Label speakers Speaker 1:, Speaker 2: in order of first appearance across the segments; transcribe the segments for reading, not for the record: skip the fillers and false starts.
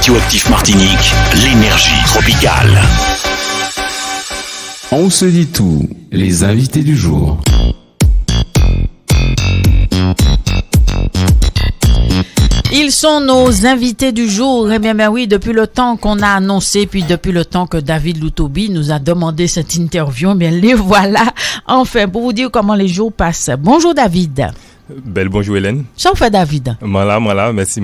Speaker 1: Radioactif Martinique, l'énergie tropicale.
Speaker 2: On se dit tout, les invités du jour.
Speaker 3: Ils sont nos invités du jour. Eh bien, oui, depuis le temps qu'on a annoncé, puis depuis le temps que David Loutobi nous a demandé cette interview, eh bien, les voilà. Enfin, pour vous dire comment les jours passent. Bonjour, David.
Speaker 4: Belle bonjour Hélène.
Speaker 3: Ça vous fait David?
Speaker 4: Voilà, merci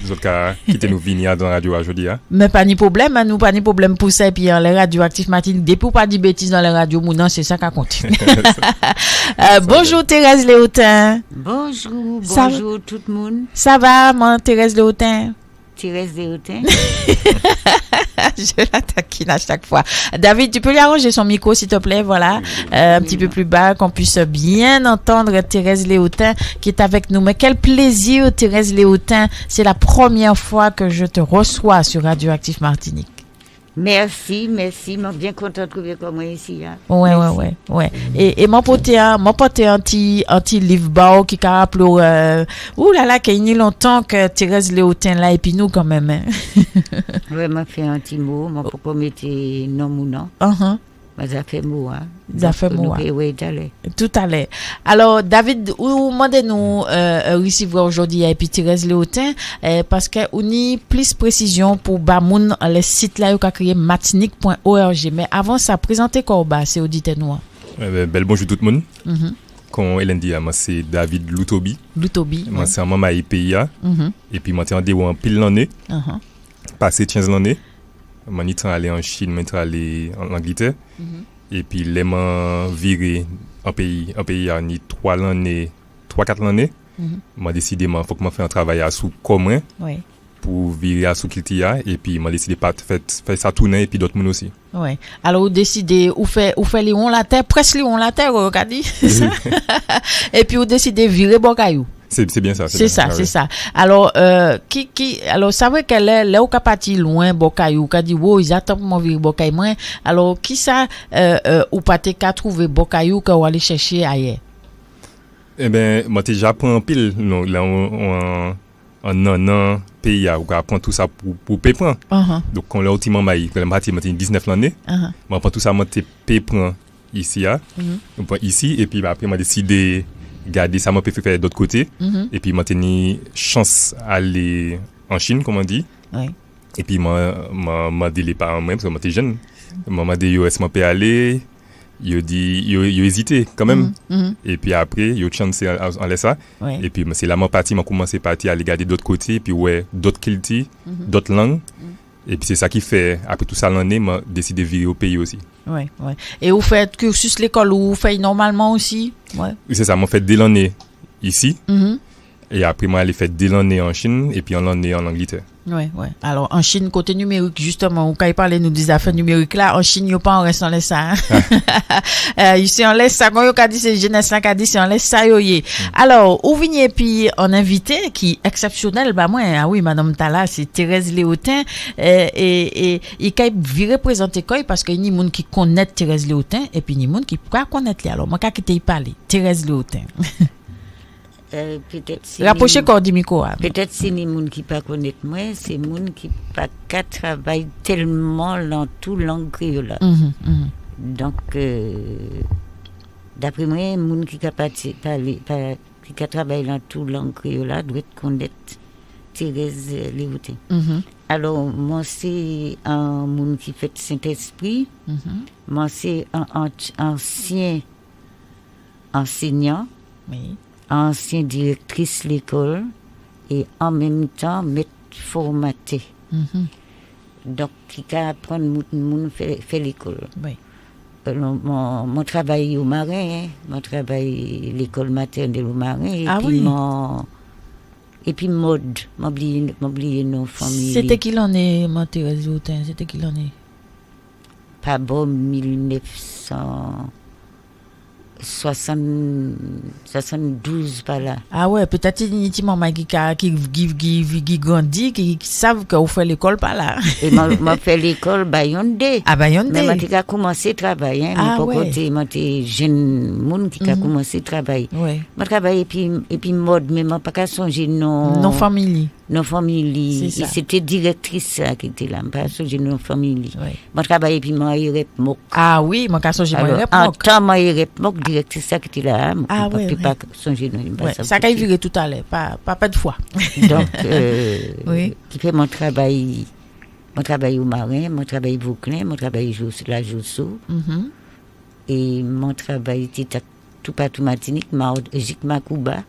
Speaker 4: vous autres qui êtes nous venir dans la radio aujourd'hui.
Speaker 3: Mais pas ni problème, nous pas ni problème pour ça. Et puis les radioactifs Martinique, depuis ou pas de bêtises dans les radios, mounan, c'est ça qui compte. Bonjour Thérèse Léotin.
Speaker 5: Bonjour tout le monde.
Speaker 3: Ça va, moi Thérèse Léotin?
Speaker 5: Thérèse Léotin.
Speaker 3: Je la taquine à chaque fois. David, tu peux lui arranger son micro, s'il te plaît, voilà, un petit peu plus bas, qu'on puisse bien entendre Thérèse Léotin qui est avec nous. Mais quel plaisir, Thérèse Léotin. C'est la première fois que je te reçois sur Radioactif Martinique.
Speaker 5: Merci, je bien content de trouver comme moi ici. Hein.
Speaker 3: Ouais. Et mon pote un petit livre bao qui a rappelé qu'il y a longtemps que Thérèse Léotin là et puis nous quand même. Hein.
Speaker 5: Ouais, m'a fait un petit mot, m'a pas mettre non ou non. Ça fait mot, hein.
Speaker 3: Ça fait mot.
Speaker 5: Oui,
Speaker 3: tout à l'heure. Alors, David, vous demandez-nous recevoir aujourd'hui et puis Thérèse Léotin parce que on y plus précision pour Bamoun le site là qu'a créé matinique.org. Mais avant ça, présentez quoi c'est auditez-nous.
Speaker 4: Bel bonjour tout le monde. Comme Hélène dit, moi c'est David Loutobi. Moi c'est un membre IPIA. Et puis moi j'étais en pile l'année. Passé 15 l'année. Moi j'étais allé en Chine, j'étais allé en Angleterre. Et puis les m'ont viré en pays à 3-4 l'année. Moi décidé faut que moi faire un travail à sous commun. Pour virer à sous Kiltia et puis m'a décidé pas faire ça tourner et puis d'autres monde aussi.
Speaker 3: Ouais. Alors vous décidez ou fait Léon la terre, presque Léon la terre dit. Et puis vous décidez virer Bocayou.
Speaker 4: C'est bien ça.
Speaker 3: C'est ça. Alors alors ça veut qu'elle est là au parti loin Bocayou, qu'a dit ils attendent pour virer Bocayou moins. Alors qui ça ou pas qu'à trouver Bocayou qu'on va aller chercher ailleurs.
Speaker 4: Eh ben moi déjà prend en pile non là en pays où on apprend tout ça pour payer. Donc quand là ultimement m'a 19 l'année. Moi prend tout ça monter payer ici ici et puis après m'a décidé garder ça m'a fait faire d'autre côté et puis m'a tenu chance aller en Chine comme on dit. Et puis m'a dit les parents même parce que moi j'étais jeune. M'a dit yo est-ce que peut aller yo hésité quand même et puis après yo chance en laisse ça et puis c'est là m'a commencé partir aller regarder d'autres côtés puis d'autres cultures d'autres langues et puis c'est ça qui fait après tout ça l'année m'a décidé de virer au pays aussi.
Speaker 3: Et vous faites cursus l'école ou vous faites normalement aussi? Oui,
Speaker 4: c'est ça, m'a fait dès l'année ici. Et après moi aller faire dès l'année en Chine et puis en l'année en Angleterre.
Speaker 3: Alors en Chine côté numérique justement on quand parler nous des affaires numériques là en Chine il pas en restant laisse ça. Ici on laisse ça quand on dit c'est jeunesse là qu'a dit c'est on laisse ça yoyé. Alors où venez puis en invité qui exceptionnel moi madame Tala c'est Thérèse Léotin et il quand virer présenter quoi parce que ni monde qui connaît Thérèse Léotin et puis ni monde qui pas connaître alors moi quand quitter parler Thérèse Léotin.
Speaker 5: Peut-être si
Speaker 3: rapprocher corps du micro.
Speaker 5: Peut-être si les gens qui pas connaissent moi, c'est les gens qui pas qu'à travailler tellement dans tout langue créole. Donc d'après moi, les gens qui qui travailler dans tout langue créole doivent connaître Thérèse Léotin. Alors moi c'est un monde qui fait Saint-Esprit. Moi c'est un ancien enseignant. Ancienne directrice l'école et en même temps maître formaté. Donc qui peut apprendre moun fait l'école. Mon travail au marin, mon travail l'école maternelle au marin et puis mode, m'oublier nos familles.
Speaker 3: C'était qui l'année Thérèse Léotin, c'était qui l'année?
Speaker 5: Pas bon 1972 par là.
Speaker 3: Ah ouais, peut-être intimement qui grandit, qui savent qu'on fait l'école par là.
Speaker 5: Et m'a fait l'école Bayondé.
Speaker 3: À Bayondé.
Speaker 5: Mais j'ai commencé à travailler, mais pas côté j'étais jeune monde qui a commencé à travailler. Moi travaille et puis mode mais m'a pas qu'à songer non
Speaker 3: famille.
Speaker 5: nos familles. Et c'était directrice qui était là. Pas songer nos familles. Moi travaillais puis moi Rep Mok.
Speaker 3: Ah oui, moi quand songer moi Rep Mok.
Speaker 5: En temps moi Rep Mok directrice qui était là.
Speaker 3: Ah oui.
Speaker 5: Pas songer nous.
Speaker 3: Ça qu'a viré tout à l'heure, pas de fois.
Speaker 5: Donc qui fait mon travail au marin, mon travail Vauclin, mon travail la Joussou. Et mon travail était tout partout Martinique, Macouba.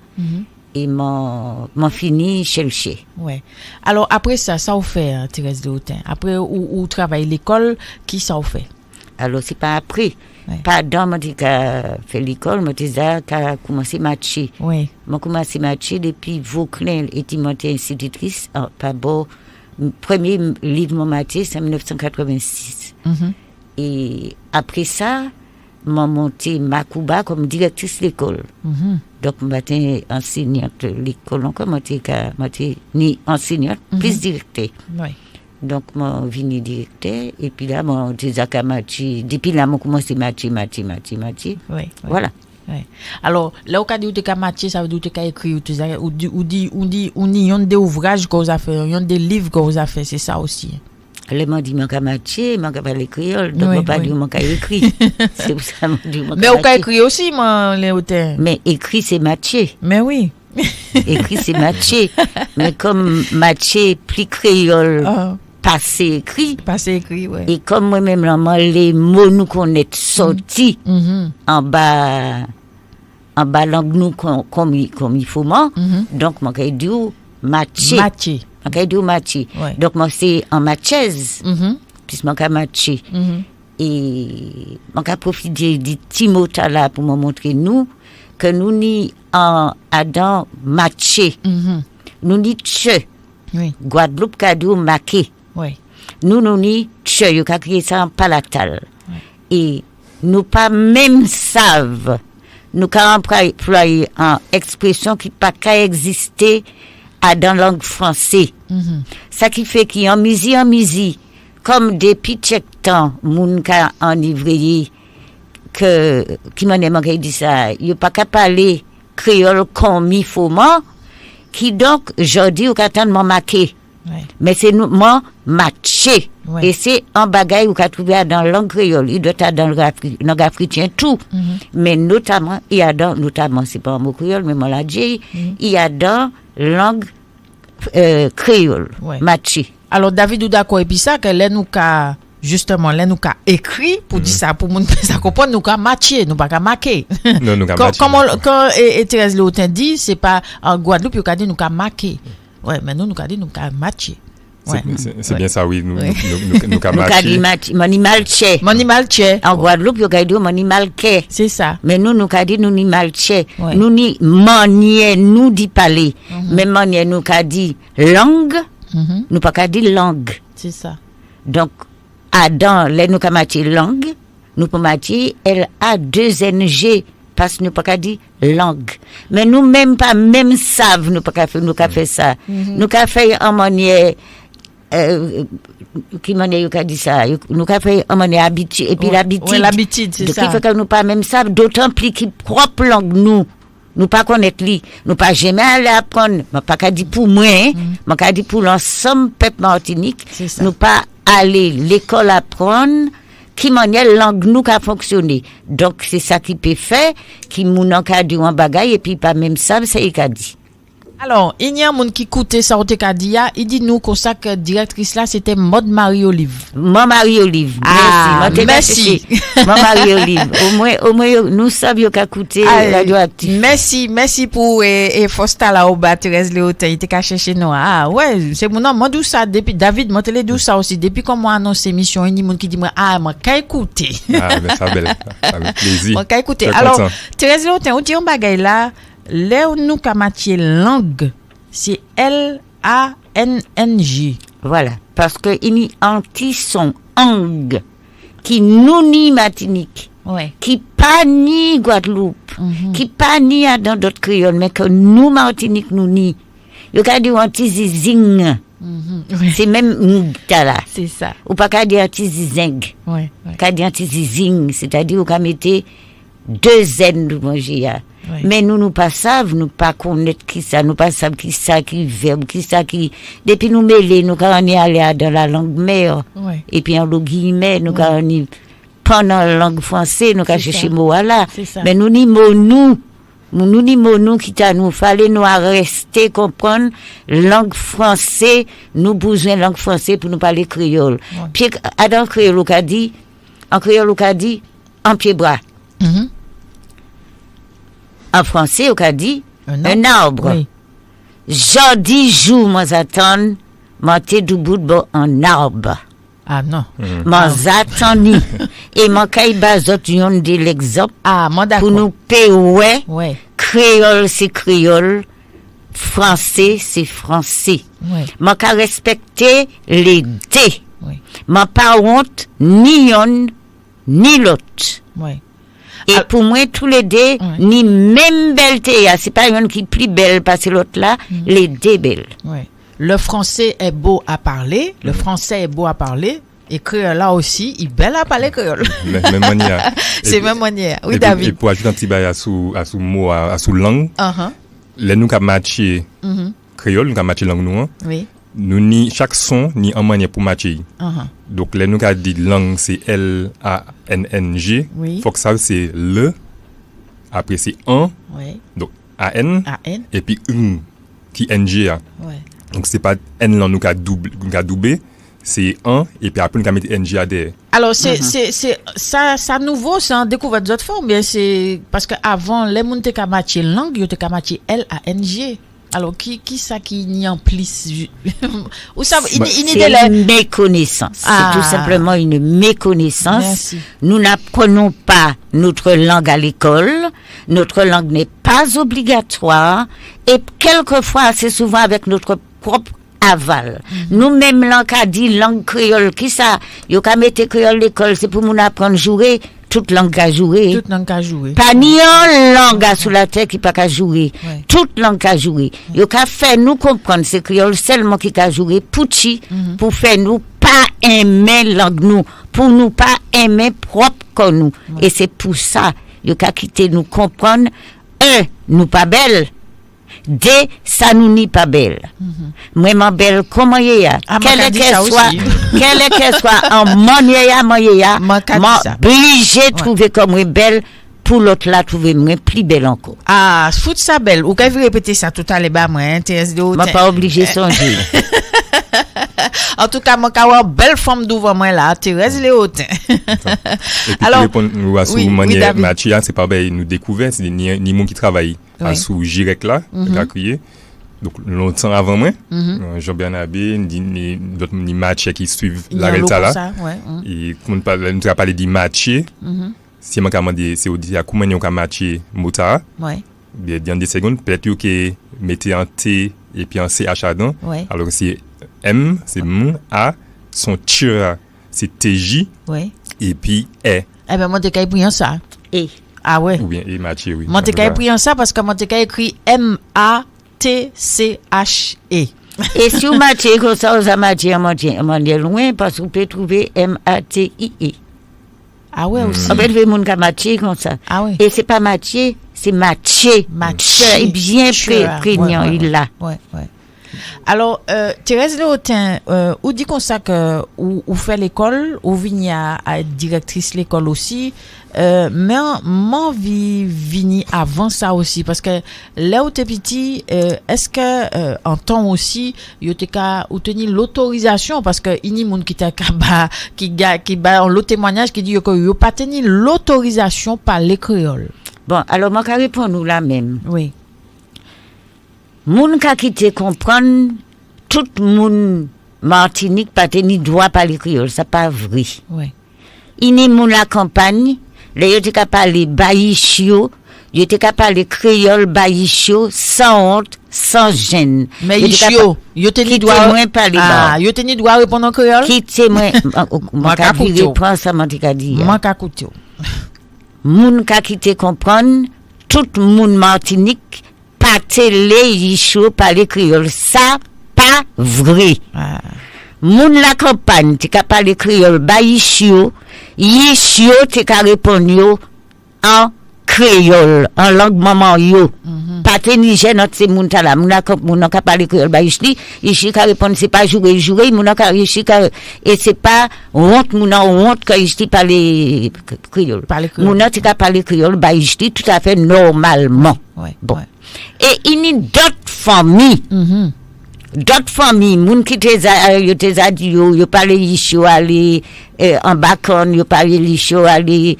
Speaker 5: Et mon fini Chelché.
Speaker 3: Ouais. Alors après ça vous fait Thérèse de Hautain. Après ou travaille l'école, qui ça vous fait?
Speaker 5: Alors c'est pas après. Pendant moi j'ai fait l'école, moi j'ai commencé à matcher.
Speaker 3: Oui.
Speaker 5: Moi commencé à matcher depuis Vauclin et montée institutrice pas bon. Premier livre mon matché c'est en 1986. Et après ça m'a monté Macouba comme directrice de l'école. Donc, j'étais enseignante de l'école. Donc, j'étais ni enseignante, plus directeur. Donc, je suis venu directeur. Et puis là, depuis là, j'ai commencé à matcher. Voilà.
Speaker 3: Alors, là, où tu as matché, ça veut dire que tu as écrit, ou ni des ouvrages que vous avez fait, y a des livres que vous avez fait, c'est ça aussi.
Speaker 5: Elle m'a dit, je matché, je parle créole, donc je pas dit, je écrit. C'est pour ça que je dis,
Speaker 3: mais vous avez écrit aussi, les Hautains.
Speaker 5: Mais écrit, c'est matché.
Speaker 3: Mais oui.
Speaker 5: Écrit, c'est matché. Mais comme matché, plus créole, passé écrit.
Speaker 3: Passé écrit, oui.
Speaker 5: Et comme moi-même, les mots nous connaissent sortis en bas langue nous comme il faut, donc je dis, matché. Matché. Donc, moi, c'est en matchaise. Puis, moi, j'ai matché. Et, moi, j'ai profité du petit mot là pour me montrer nous que nous ni en Adam matché. Nous ni tche. Guadeloupe, Kadou, maqué. Nous ni tche. Nous avons créé ça en palatal. Et, nous pas même savent. Nous avons employé une expression qui n'a pas existé dans la langue française. Ça qui fait qu'il y a en musique, comme des petits temps, moun ka en livrerie, qui m'en est dit ça, il n'y a pas qu'à parler créole comme il faut, qui donc, je dis, ou qu'attend mon maqué. Mais c'est nous, moi, matché. Et c'est un bagage ou qu'a trouvé dans la langue créole. Il doit être dans le langue africain, tout. Mais notamment, il y a dans, c'est pas un mot créole, mais moi l'a dit, il y a dans langue créole, matché.
Speaker 3: Alors, David, ou d'accord, et puis ça, que là, nous qu'a, justement, là, nous qu'a écrit, pour dire ça, pour nous faire ça comprendre, nous qu'a matché, nous pas qu'à marquer.
Speaker 4: Non, nous qu'a matché.
Speaker 3: Quand Thérèse Le Hautain dit, c'est pas en Guadeloupe, il qu'a dit, nous qu'a marqué. Ouais, mais nous qu'a dit, nous qu'a matché.
Speaker 4: C'est bien ça, oui. Nous qu'a matché.
Speaker 5: Moni malché. En Guadeloupe, il qu'a dit, moni malké.
Speaker 3: C'est ça.
Speaker 5: Mais nous qu'a dit, nous ni malché. Nous ni manier, nous dit parler. Mais manier, nous qu'a dit langue. Nous pas qu'à dire langue.
Speaker 3: C'est ça.
Speaker 5: Donc, Adam, là, nous qu'a matché langue. Nous pas matché, elle a 2 NG. Parce que nous pas qu'à dire langue. Mais nous même pas, même savent, nous pas qu'à faire ça. Nous qu'a fait en manière, qui manière qu'a dit ça? Nous qu'a fait en manière habitude. Et puis
Speaker 3: l'habitude, c'est ça.
Speaker 5: Donc, il faut que nous pas même savent, d'autant plus qui propre langue nous pas connaître lui, nous pas jamais aller apprendre, pas qu'à dire pour moi, mais qu'à dire pour l'ensemble peuple Martinique, nous pas aller l'école apprendre qui manière langue nous qu'a fonctionné. Donc c'est ça qui peut faire qui moun en cas en bagaille et puis pas même ça c'est qu'a dit.
Speaker 3: Alors, il y a un monde qui écoute ça au Tekadia, il dit nous comme ça que directrice là c'était Mode Marie-Olive.
Speaker 5: Marie-Olive.
Speaker 3: Merci.
Speaker 5: Marie-Olive. Au moins nous savions qu'à écouter radioactif.
Speaker 3: Merci pour et Fosta là au bas Thérèse Le Hautain, il était qu'à chercher nous. Ah ouais, c'est mon nom, moi d'où ça depuis David, moi télé d'où ça aussi depuis quand moi annonce émission, il y a monde qui dit moi moi qu'à écouter.
Speaker 4: Ah ben ça belle. Avec plaisir.
Speaker 3: Moi qu'à écouter. Alors Thérèse Le Hautain, on dit un bagage là. Là où nous kamatier langue, c'est L-A-N-N-G.
Speaker 5: Voilà, parce que il y a anti-son ang qui nous ni Martinique, qui pas ni Guadeloupe, qui pas ni dans d'autres créoles, mais que nous Martinique nous ni. Le cas du anti-zizing, c'est même là.
Speaker 3: C'est ça.
Speaker 5: Ou pas qu'à dire anti-zizing. Qu'à dire anti-zizing, c'est-à-dire qu'on mettait 2 N de manger.
Speaker 3: Oui.
Speaker 5: Mais nous pas savons, nous pas connaître qui ça, nous pas savons qui ça, qui verbe, qui ça, qui... Depuis nous mêler, nous quand on est allé dans la langue mère,
Speaker 3: Oui.
Speaker 5: et puis en le guillemets, nous quand on est pendant la langue française, nous quand chercher mot là. Mais nous ni mot nous qui t'a nous fallait nous rester comprendre langue française, nous besoin langue française pour nous parler créole.
Speaker 3: Ouais.
Speaker 5: Puis Adam créole qu'a dit en pied bras.
Speaker 3: Mhm.
Speaker 5: En français, on a dit un arbre.
Speaker 3: Oui.
Speaker 5: Jodi jour, moi j'attends, moi t'es du bout de bon en arbre.
Speaker 3: Ah non.
Speaker 5: Moi j'attends et moi kay bazot yon de l'exemple
Speaker 3: Ah, moi d'accord.
Speaker 5: pour nous payer.
Speaker 3: Ouais.
Speaker 5: Créole c'est créole, français c'est français.
Speaker 3: Ouais.
Speaker 5: Moi ka respecter les deux.
Speaker 3: Oui.
Speaker 5: Moi pas honte ni yon ni l'autre.
Speaker 3: Ouais.
Speaker 5: Et pour moi, tous les deux, ni même belle c'est pas une qui est plus belle parce que l'autre là, les deux belles.
Speaker 3: Ouais. Le français est beau à parler, le français est beau à parler, et créole là aussi, il est belle à parler créole.
Speaker 4: Même manière.
Speaker 3: C'est même manière. Oui,
Speaker 4: et
Speaker 3: David.
Speaker 4: Et pour ajouter un petit bail à sous mot, à sous langue, les nous qui matché créole, nous qui matché langue nous,
Speaker 3: oui.
Speaker 4: nous ni chaque son, ni en manière pour matcher. Donc, les nous qui dit langue, c'est L-A-N-N-G.
Speaker 3: Oui.
Speaker 4: Faut que ça, c'est le. Après, c'est un.
Speaker 3: Oui.
Speaker 4: Donc, A-N.
Speaker 3: A-N.
Speaker 4: Et puis, qui N-G.
Speaker 3: Ouais.
Speaker 4: Donc, c'est pas N là, nous qui doublé. C'est un. Et puis, après, nous qui mettre N-G à derrière.
Speaker 3: Alors, c'est ça nouveau, c'est en découverte d'autres formes, mais c'est parce que avant les gens qui matché langue, ils ont matché L-A-N-G. Alors, qui ça qui n'y en plus? Ou ça,
Speaker 5: C'est une méconnaissance. C'est tout simplement une méconnaissance.
Speaker 3: Merci.
Speaker 5: Nous n'apprenons pas notre langue à l'école. Notre langue n'est pas obligatoire. Et quelquefois, c'est souvent avec notre propre aval. Nous-mêmes, langue a dit langue créole. Qui ça? Yo ka mette créole l'école, c'est pour nous apprendre à jouer. Toute langue à jouer.
Speaker 3: Toute langue à jouer.
Speaker 5: Pas ni une langue sous la terre qui pas qu'à jouer.
Speaker 3: Ouais.
Speaker 5: Toute langue à jouer. Yo ka fait nous comprendre c'est créole seulement qui a jouer pouchi pour faire nous pas aimer langue nous, pour nous pas aimer propre comme nous. Et c'est pour ça yo ka quitter nous comprendre nous pas belle. D, ça nous n'est pas belle. Moi, ma belle, comment y a? Quelle qu'elle soit, en manière, obligé de trouver comme belle, pour l'autre là, trouver moi plus belle encore.
Speaker 3: Ah, fout ça belle. Ou qu'elle répéter ça tout à l'heure, moi, intéresse de haut.
Speaker 5: Moi, pas obligé de songer.
Speaker 3: En tout cas, moi, une belle forme d'ouvre moi là, Thérèse Léotin.
Speaker 4: Alors, pour répondre à ce manière matchia, c'est pas ben nous découvert, c'est ni monde qui travaille à sous Girec là, qui a crié. Donc longtemps avant moi, Jean-Bernard Abbé, ni d'autres ni matchs qui suivent la réalité là. Et comme nous a parlé de matcher, si moi demandé c'est au dire comment on a matché motard.
Speaker 3: Ouais.
Speaker 4: Dans des secondes, peut-être que mettez un T et puis un CH dedans. Alors c'est M, c'est M, A, son tira, c'est TJ, et puis E.
Speaker 3: Eh ben, moi, t'es qu'à écrire ça.
Speaker 5: E.
Speaker 3: Ah ouais.
Speaker 4: Ou bien E matché, oui.
Speaker 3: Moi, t'es qu'à écrire ça parce que moi, t'es qu'à écrire M-A-T-C-H-E.
Speaker 5: Et si vous matchez comme ça, vous matchez à loin parce que vous pouvez trouver M-A-T-I-E.
Speaker 3: Ah ouais, aussi.
Speaker 5: En fait, vous pouvez matcher comme ça.
Speaker 3: Ah ouais.
Speaker 5: Et c'est pas matcher, c'est matcher.
Speaker 3: Matcher.
Speaker 5: Bien prégnant, il l'a.
Speaker 3: Ouais. Alors, Thérèse Léotin, ou dit qu'on ça que ou fait l'école, ou vini à directrice l'école aussi, mais m'en vini avant ça aussi parce que là où t'es petit, est-ce que en temps aussi, yo te ka ou teni l'autorisation parce que ini moun qui t'a qui ba l'autre témoignage qui dit que yo pas teni l'autorisation par les créoles.
Speaker 5: Bon, alors moi ka répondre nous la même.
Speaker 3: Oui.
Speaker 5: Moun ka kite comprendre tout moun Martinique pas teni droit parler créole, ça pas vrai.
Speaker 3: Oui.
Speaker 5: Ini moun la campagne, les yo te ka parler baïchio, yo te ka parler créole baïchio sans honte, sans gêne.
Speaker 3: Mais yo teni droit
Speaker 5: parler
Speaker 3: yo teni droit répondre en créole.
Speaker 5: Quitte moi ka reprendre ça m'a dit.
Speaker 3: Moi ka koute.
Speaker 5: Moun ka kite comprendre tout moun Martinique pas télé yichou parler créole, ça pas vrai. Moun la campagne ti ka parler créole baïchio, yichio ti ka répondre en créole en langue maman yo. Pas Niger notre c'est moun ta là, moun ka parler créole ba ici ka répondre c'est pas jouer moun ka ici et c'est pas honte quand ici parler créole. Moun ti ka parler créole ba ici tout à fait normalement.
Speaker 3: Ouais,
Speaker 5: bon.
Speaker 3: Ouais.
Speaker 5: Et il y a d'autres familles. D'autres familles, moun qui te dit yo parler ici aller en bacon, yo parler ici aller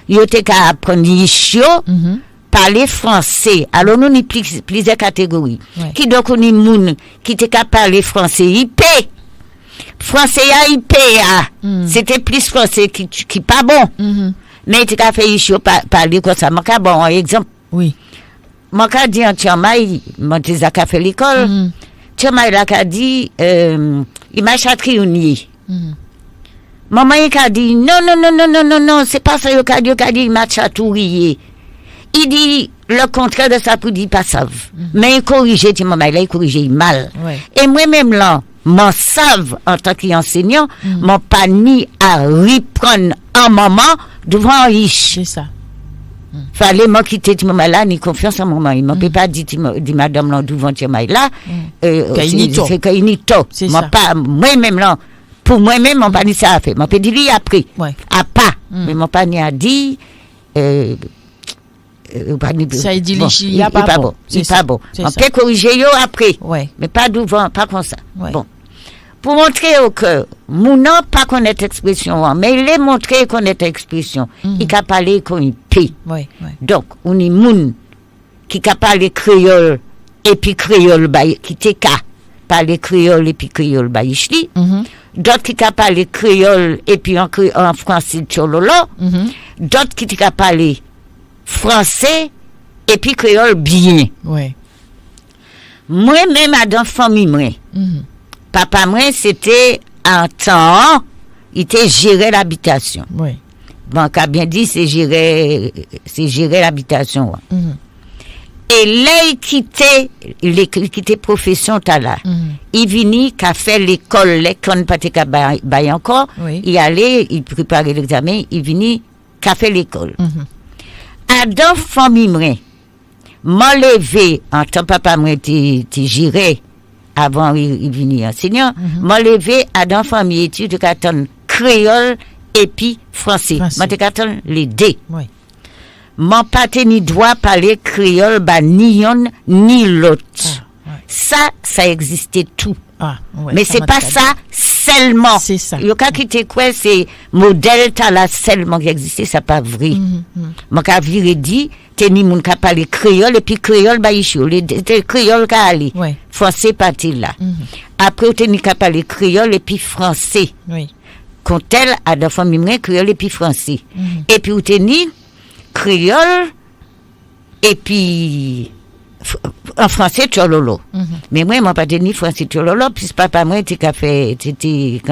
Speaker 5: yo te ka apprendre ici parler français. Alors nous ni plusieurs catégories.
Speaker 3: Ouais.
Speaker 5: Qui donc on ni moun qui te ka parler français, il paie. Français il paie. C'était plus français qui pas bon. Mais tu ka fait ici parler comme ça. Maka bon exemple.
Speaker 3: Oui.
Speaker 5: Maka dit en Tiamay, mon te ka fait l'école. Tiamay la ka dit il m'a chatrionné. Maman il a dit non, c'est pas ça, il a dit il m'a chatouillé. Il dit le contraire de ça pour dire pas savent. Mais il corrigeait, maman il corrigeait mal.
Speaker 3: Ouais.
Speaker 5: Et moi-même là, m'en savent en tant qu'enseignant, m'en pas ni à reprendre un moment devant un riche.
Speaker 3: C'est ça.
Speaker 5: Fallait moi quitter maman là, ni confiance en maman. Il m'a pas dit madame là devant maman là. C'est kainito. Moi pas moi-même là. Pour moi-même, mon pas ni ça a fait. Mon pas dit lui après.
Speaker 3: Ouais.
Speaker 5: À pas. Mais mon pas ni a dit
Speaker 3: ça il dit
Speaker 5: bon, il est pas bon. C'est pas bon. On peut corriger yo après.
Speaker 3: Ouais.
Speaker 5: Mais pas devant, pas comme ça.
Speaker 3: Ouais.
Speaker 5: Bon. Pour montrer que mon non pas connaître expression, mais il est montré connaître expression. Il a parlé comme il paie.
Speaker 3: Ouais.
Speaker 5: Donc, on est moun qui a parlé créole et puis créole qui te ka parler créole et puis créole baïchli. D'autres qui a parlé créole et puis en français tchololo. D'autres qui a parlé français et puis créole bien.
Speaker 3: Ouais.
Speaker 5: Moi-même, dans la famille, papa, moi, c'était un temps, il était géré l'habitation.
Speaker 3: Ouais.
Speaker 5: Bon, qu'a bien dit, c'est gérer l'habitation. Et là, il quittait profession là. Il venait qu'à faire l'école, l'école pas de encore.
Speaker 3: Oui.
Speaker 5: Il allait, il préparait l'examen, il venait qu'à faire l'école. Adam famille m'a levé en tant papa moi t'es géré avant il venait enseignant. M'a levé Adam famille étude qu'attend créole et puis français. M'a t'attend les deux.
Speaker 3: Oui.
Speaker 5: Mon pâté ni doit parler créole ni yon ni l'autre. Ça existait tout.
Speaker 3: Ouais,
Speaker 5: mais c'est pas ça seulement.
Speaker 3: C'est ça.
Speaker 5: Yo ka kite quoi c'est modèle ta là seulement qui existait, ça pas vrai. Mon ka viré dit teni moun ka parler créole et puis créole baïchou, les créole ka ali. Français parti là. Après teni ka parler créole et puis français.
Speaker 3: Oui.
Speaker 5: Quand elle a dans famille créole et puis français. Et puis teni créole et puis en français tchololo. Mais moi m'a pas tenu français tchololo puisque papa moi était quand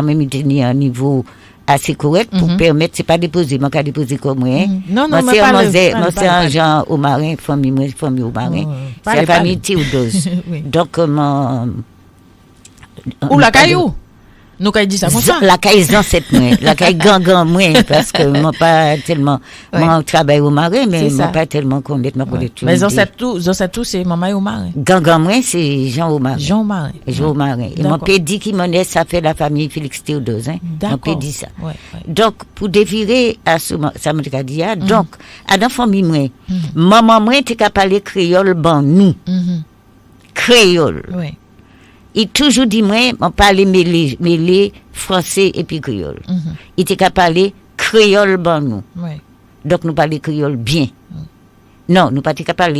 Speaker 5: même il tenait un niveau assez correct pour permettre c'est pas déposer m'a déposer comme moi.
Speaker 3: Non
Speaker 5: moi c'est un genre au marin famille au marin. C'est la famille Théodose. Donc
Speaker 3: ou la caillou. Nous quand dit ça comme ça.
Speaker 5: La caille dans cette mois, la caille gangan moi parce que moi pas tellement moi travaille au marin mais moi pas tellement connaître tout.
Speaker 3: Mais ça tout c'est maman au marin.
Speaker 5: Gangan moi c'est Jean au marin.
Speaker 3: Jean au marin.
Speaker 5: Et mon père dit qu'il m'en est ça fait la famille Félix Théodose Mon père dit ça. Donc pour dévirer à ça me dit donc à dans famille moi maman moi t'es capable parler créole ban nous. Créole.
Speaker 3: Oui.
Speaker 5: Il toujours dit moi on parler mêler français et puis créole. Il était capable parler créole ban nous. Donc nous parler créole bien. Non, nous pas capable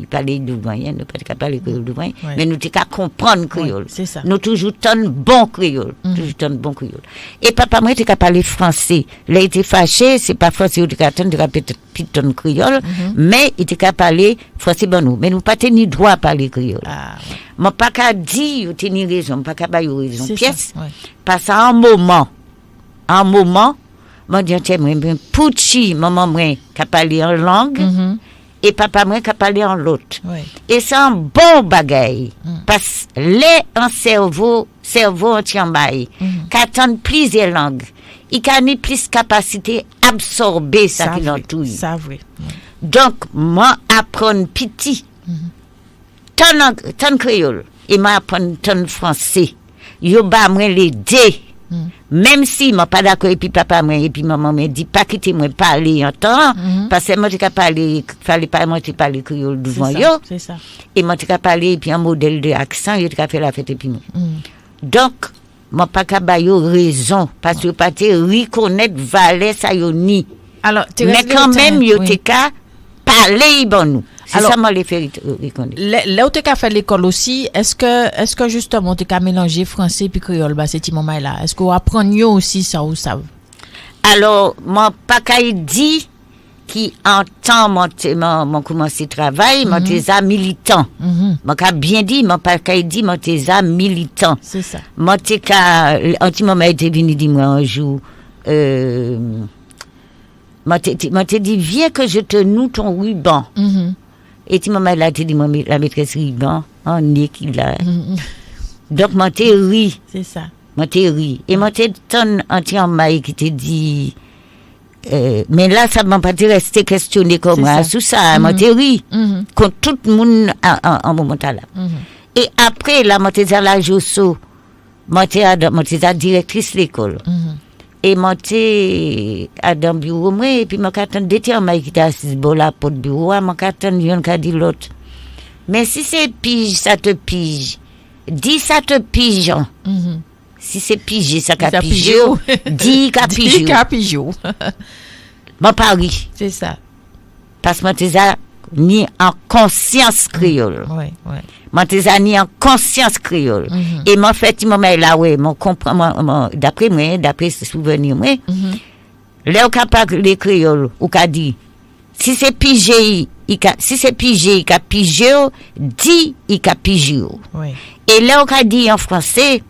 Speaker 5: parler douvan, nous pas capable parler créole douvan, mais nous t'es capable comprendre créole.
Speaker 3: C'est ça.
Speaker 5: Nous toujours ton bon créole, Et papa moi t'es capable parler français. Là il était fâché, c'est pas français ou t'es capable peut-être piton créole, mais il était capable parler français ban nous, mais nous pas tenir droit parler créole. Moi pas qu'à dire, tu as raison, pas qu'à bailler raison. Pièce, parce qu'à un moment, moi, je dis, Pouchi, maman, moi, qui parlé en langue, et papa, moi, qui parlé en l'autre. Et c'est un bon bagaille, parce que un cerveau entier en bail, qui attend plusieurs langues, il a plus capacité d'absorber ça qui l'entoure.
Speaker 3: Ça, vrai.
Speaker 5: Donc, moi, apprendre petit, ton créole, et moi, apprendre ton français. Yo ba moi l'aider. Même si moi pas d'accord et puis papa moi et puis maman me dit pas quitter moi parler en temps parce que moi j'ai parler fallait pas moi te parler créole devant yo.
Speaker 3: C'est ça.
Speaker 5: Et moi j'ai parler et puis un modèle de accent, yo t'ai fait la fête et puis donc moi pas ka ba yo raison parce que pas te reconnaître valeur ça yo ni.
Speaker 3: Alors,
Speaker 5: mais quand même yo te ka parler bon nous. C'est alors, ça moi les fait reconnaître.
Speaker 3: Là où tu as fait l'école aussi, est-ce que justement tu as mélangé français puis créole bah c'est moment là. Est-ce qu'on apprend mieux aussi ça ou ça?
Speaker 5: Alors, moi pas qu'à dit qui entend mon commencer travail, mon déjà militant. Moi qu'a bien dit, moi pas qu'à dit mon déjà militant.
Speaker 3: C'est ça.
Speaker 5: Moi t'es qu'à un moment était venu dire moi un jour moi t'ai dit viens que je te noue ton ruban. Et tu m'as là dit la maîtresse ruban en nez qu'il a. Donc moi t'ai ri.
Speaker 3: C'est ça.
Speaker 5: Moi t'ai ri et moi t'ai ton anti-en maille qui te dit mais là ça m'a pas resté questionné comme moi sous ça moi t'ai ri quand tout le monde en moment là. Et après là moi t'ai la Josso moi t'ai directrice l'école. Et moi t'ai dans bureau moi et puis moi qu'attend d'été en maille qui t'a assis bon la porte bureau moi qu'attend yon qu'a dit l'autre. Mais si c'est pige ça te pige. Dis ça te pigeon. Si c'est pigé, ça qu'a pigé. Dis qu'a pigé. Mon pari.
Speaker 3: C'est ça.
Speaker 5: Parce que moi, t'es ni en conscience créole.
Speaker 3: Oui.
Speaker 5: Moi, t'es ni en conscience créole. Et moi, fait, moi, là, ouais, moi, comprends, d'après moi, d'après ce souvenir, moi, là, où qu'a parlé créole, où qu'a dit, si c'est pigé, il qu'a pigé, dis, il qu'a pigé. Et là, où qu'a dit en français,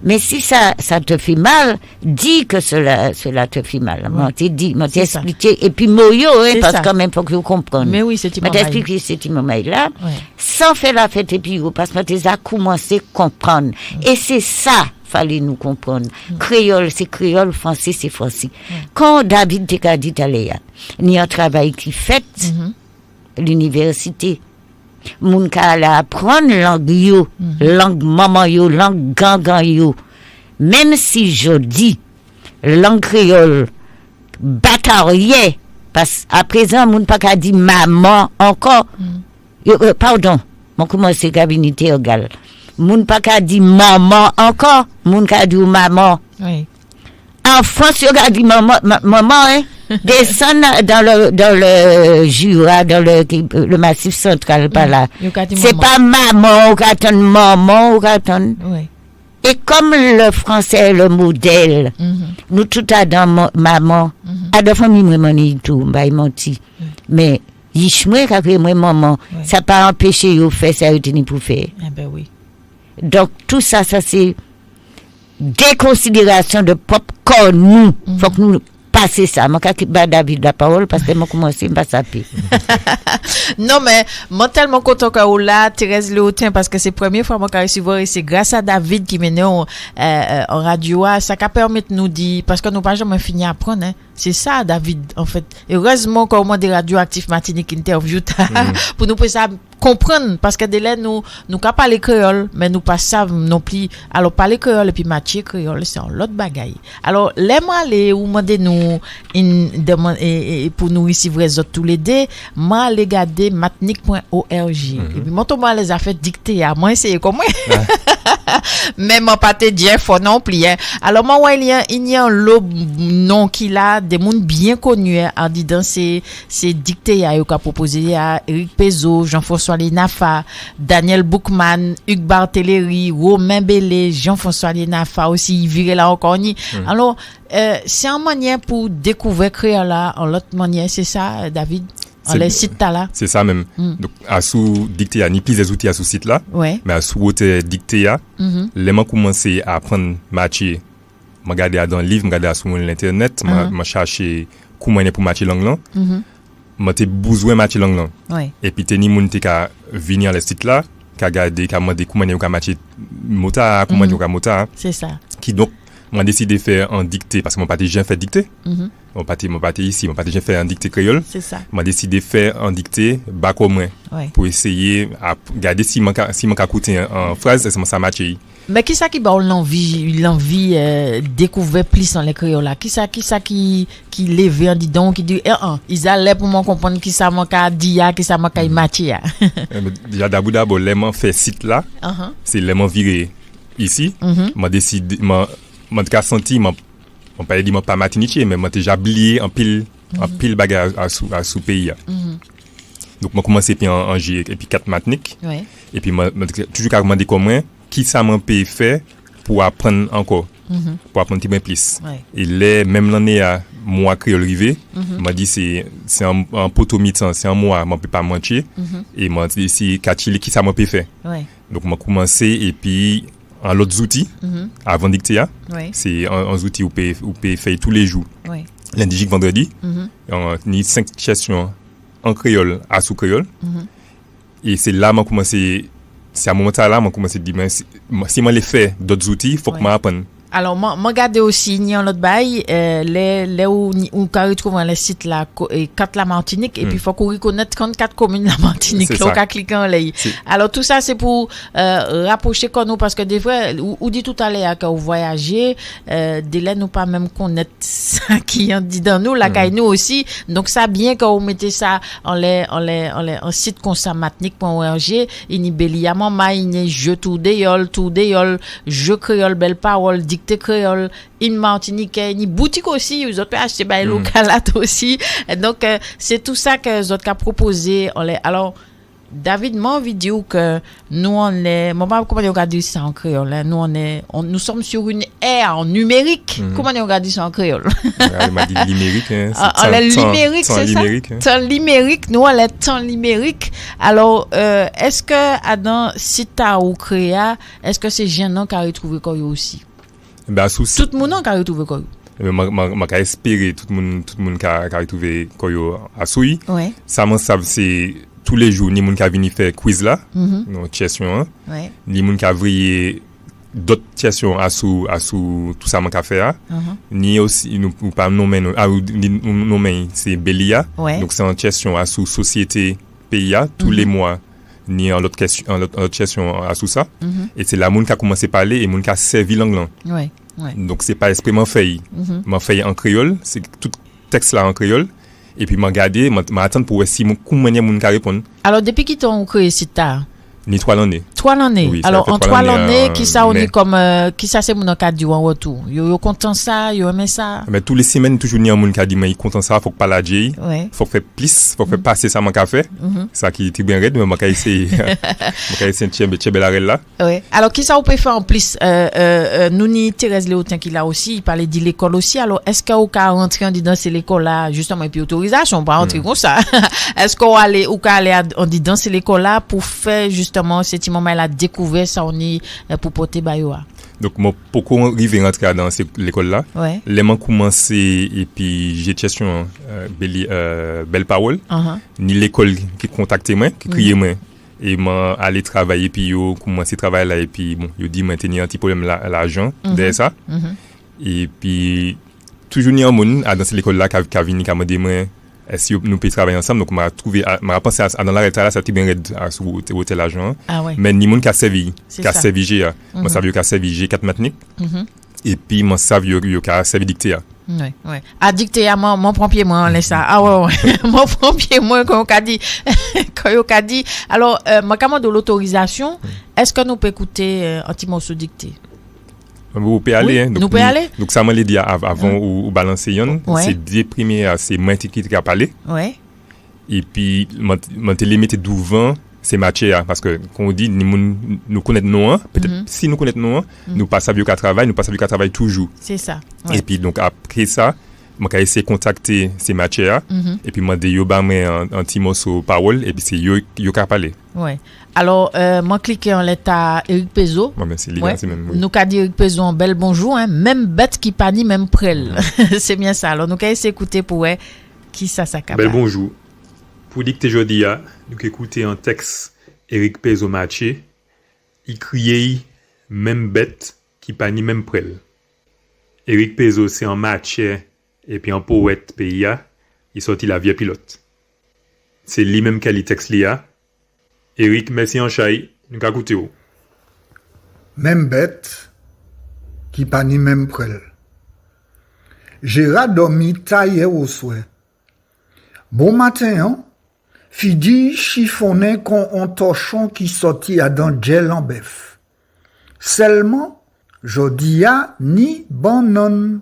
Speaker 5: mais si ça te fait mal, dis que cela te fait mal. Moi, t'ai dit, moi, t'ai expliqué. Et puis, moyo, parce que quand même, faut que vous compreniez.
Speaker 3: Mais oui, c'est
Speaker 5: moi, t'ai expliqué ce moment-là, sans faire la fête et puis, parce que moi, t'ai commencé à comprendre. Et c'est ça, fallait nous comprendre. Créole, c'est créole, français, c'est français. Quand David t'a dit, il y a un travail qui fait, l'université, moun ka la apprendre langue yo, langue maman yo, langue gangan yo. Même si je dis langue créole bataille parce à présent moun pas ka dit maman encore. Pardon, mon commence cabinet égal. Moun pas ka dit maman encore, moun ka dit maman.
Speaker 3: Oui.
Speaker 5: En France, yo ka dit maman hein. Descend dans le Jura, dans le massif central, par là. C'est pas maman, ou qu'attend maman, ou qu'attend.
Speaker 3: Oui.
Speaker 5: Et comme le français est le modèle, nous tout à dans maman, à deux familles, moi, ni tout, bah, il menti. Mais, yichmoué, qu'après moi, maman, ça pas empêché, de faire ça, ni pour faire.
Speaker 3: Eh ben oui.
Speaker 5: Donc, tout ça, c'est des considérations de propre corps, nous. Faut que nous passer ça. Moi, quand David la parole, parce que moi, commencé à passer.
Speaker 3: Non, mais moi, tellement content que là, Thérèse Léotin, parce que c'est la première fois que je recevoir et c'est grâce à David qui mène en radio, ça qui permet de nous dire, parce que nous pas jamais fini à apprendre, hein. C'est ça, David, en fait. Heureusement qu'on a des radioactifs Martinique interview pour nous comprendre, parce que dès là, nous pas parler créole, mais nous pas savons non plus. Alors, parler créole et puis matcher créole, c'est un l'autre bagaille. Alors, les ou demander nous, pour nous ici, vrai, autres tous les deux, moi, les garder matnique.org. Et puis, moi, les a fait dicter à moi, c'est comment? Mais moi, pas te dire, faut non plus, hein. Alors, moi, il y a un lot nom qu'il a, des mondes bien connus, en disant, c'est dicté à qu'a proposé à Eric Pezo, Jean-François Lenafa, Daniel Boukman, Hugues Barthéléry, Romain Bellé, Jean-François Lenafa aussi, viré là encore ni. Alors, c'est une manière pour découvrir créole là, en l'autre manière, c'est ça, David? On les site là.
Speaker 4: C'est ça même. Donc, à sous dicté, ni plus des outils à sous site là.
Speaker 3: Ouais.
Speaker 4: Mais à sous autre dicté, les gens commencé à apprendre matcher. Je regarde dans le livre, je regarde sur l'internet, je cherche comment pour matcher langue là. Moi j'ai besoin matcher langue là.
Speaker 3: Ouais.
Speaker 4: Et puis ni moun qui venir à le site là, qui regarder comment demander comment matcher mota, comment mota.
Speaker 3: C'est ça.
Speaker 4: Qui donc Moi décidé de faire en dictée parce que mon pâté j'ai fait dictée. Mon pâté ici, mon pâté j'ai fait en dictée créole.
Speaker 3: C'est ça.
Speaker 4: Moi décidé de faire en dictée bas comme moi pour essayer à regarder si mon écouter en phrase ça matche.
Speaker 3: Mais qui ça qui ba l'envie découvrir plus dans les créoles là? Qui ça qui levé en dit donc qui dit ils allaient pour moi comprendre qui ça m'a dit qui ça m'a matché.
Speaker 4: Déjà d'abord les m'en fait site là. C'est les m'en viré ici. M'a décidé m'a senti m'a pas dit m'a pas matiniché mais m'a déjà oublié en pile bagarre à sous pays. Donc m'a commencé puis en G et puis 4 matiniques. Et puis m'a toujours demandé comment qui ça m'a pu faire pour apprendre encore pour apprendre un petit peu plus. Et là même l'année à moi créole rivé m'a dit c'est un poteau mi-temps c'est un mois m'a peut pas mentir et m'a dit si qui ça m'a pu faire. Donc m'a commencé et puis en l'autre outils avant dicter c'est un outil où peut faire tous les jours lundi jusqu'à vendredi ni 5 questions en créole à sous créole et c'est là m'a commencé c'est à moment là m'a commencé à dire si moi les fait d'autres outils faut que m'apprendre. Alors
Speaker 3: moi regarder aussi ni en l'autre bail les où quand retrouver les sites là quatre la Martinique et puis faut qu'on reconnaître 34 communes la Martinique là on cliquer en là. Alors tout ça c'est pour rapprocher comme nous parce que des fois ou dit tout à l'heure quand vous voyagez délai nous pas même connaître ça qui en dit dans nous la caille nous aussi donc ça bien quand vous mettez ça en site comme ça martinique.org ini beliamant maïne je tout déol je créole belle parole dictée créole in Martinique ni boutique aussi vous autres acheter bail local aussi donc c'est tout ça que les autres qu'a proposé alors David m'a envie de dire que nous on est comment on regarde ça en créole nous sommes sur une ère numérique comment on regarde ça en créole
Speaker 4: il m'a dit numérique
Speaker 3: numérique c'est ça temps numérique nous on est temps numérique alors est-ce que dans sita ou créa est-ce que c'est gênant qu'a retrouvé quoi aussi
Speaker 4: ben
Speaker 3: tout le monde qu'a retrouvé quoi
Speaker 4: m'a espéré tout le monde qu'a retrouvé quoi à soui ça m'en savent c'est tous les jours ni monde qui a venu faire quiz là non question ni monde qui a vrillé d'autres questions à sous tout ça m'a faire ni aussi nous pas nommer c'est Belia donc c'est en question à sous société PIA tous les mois ni en l'autre question à sous ça et c'est la monde qui a commencé à parler et monde qui a servi l'anglais donc c'est pas exprès fait m'a fait en créole c'est tout texte là en créole et puis m'a regardé m'a attendre pour voir si comment mon ka répondre.
Speaker 3: Alors depuis qui t'ont créé sita
Speaker 4: ni 3 l'année.
Speaker 3: Oui, alors en 3 l'année qui ça on est comme qui ça c'est mon ka dit en retour. Yo content ça, yo aimé ça.
Speaker 4: Mais tous les semaines toujours ni un monde ka dit mais content ça faut que pas la J. Faut faire plus, faut faire passer ça mon café. Ça qui est bien raide mais m'a essayer là.
Speaker 3: Oui. Alors qui ça on peut faire en plus nous ni Thérèse Léotin qui là aussi, il parlait de l'école aussi. Alors est-ce qu'on ka rentrer dans c'est l'école là justement et puis autorisation pas rentrer comme ça. Est-ce qu'on aller ou ka aller on dit dans c'est l'école là pour faire justement ce petit moment la découvert ça on est pour porter bayoa.
Speaker 4: Donc moi pourquoi arriver rentrer dans l'école là les m'ont commencé et puis j'ai question belle parole ni l'école qui contacté moi qui criait moi et m'a aller travailler puis yo commencé travailler là et puis bon yo dit maintenir un petit problème l'argent derrière ça et puis toujours ni un monde dans cette école là qui a venu qui m'a dit moi est-ce que nous pouvons travailler ensemble donc m'a pensé à dans l'arrêt là ça était bien sur hôtel l'argent mais ni monde qui a servi G moi savais qu'a servi G 4 matiniques et puis moi savais yo qu'a servi dicté
Speaker 3: à dicter à mon premier moi on laisse ça mon premier moi quand on a dit alors moi comment de l'autorisation est-ce que nous peut écouter un petit morceau dicté
Speaker 4: vous pouvez aller
Speaker 3: nous pouvez aller
Speaker 4: donc ça m'a dit avant ou balancer c'est deux premiers c'est moi qui a parlé et puis moi te limité devant c'est matché parce que quand on dit nous connaître non peut-être si nous connaître non nous pas savoir qu'à travail nous pas savoir qu'à travail toujours
Speaker 3: c'est ça
Speaker 4: et puis donc après ça moi j'ai essayé de contacter ces matchs et puis moi de yo ba un petit morceau parole et puis c'est yo qui parler
Speaker 3: alors moi cliquer en l'état Eric Pezo nous qu'a dit Eric Pezo un bel bonjour même bête qui pas ni même prel c'est bien ça alors nous qu'a essayé écouter pour qui ça capable
Speaker 6: bel bonjour pour dicter jodi a nous écouter un texte Eric Pezo matché il criait même bête qui pas ni même prel Eric Pezo, c'est un matcher et puis un poète pays, il sorti la vie pilote. C'est lui-même qui a les textes là. Eric, merci en chai, nous avons écouté.
Speaker 7: Même bête, qui pas ni même prêle. Gérard dormi taillé au souhait. Bon matin, hein? Fidi chiffonné con un torchon qui sortit à dans gel en bœuf. Seulement, jodia ni banon.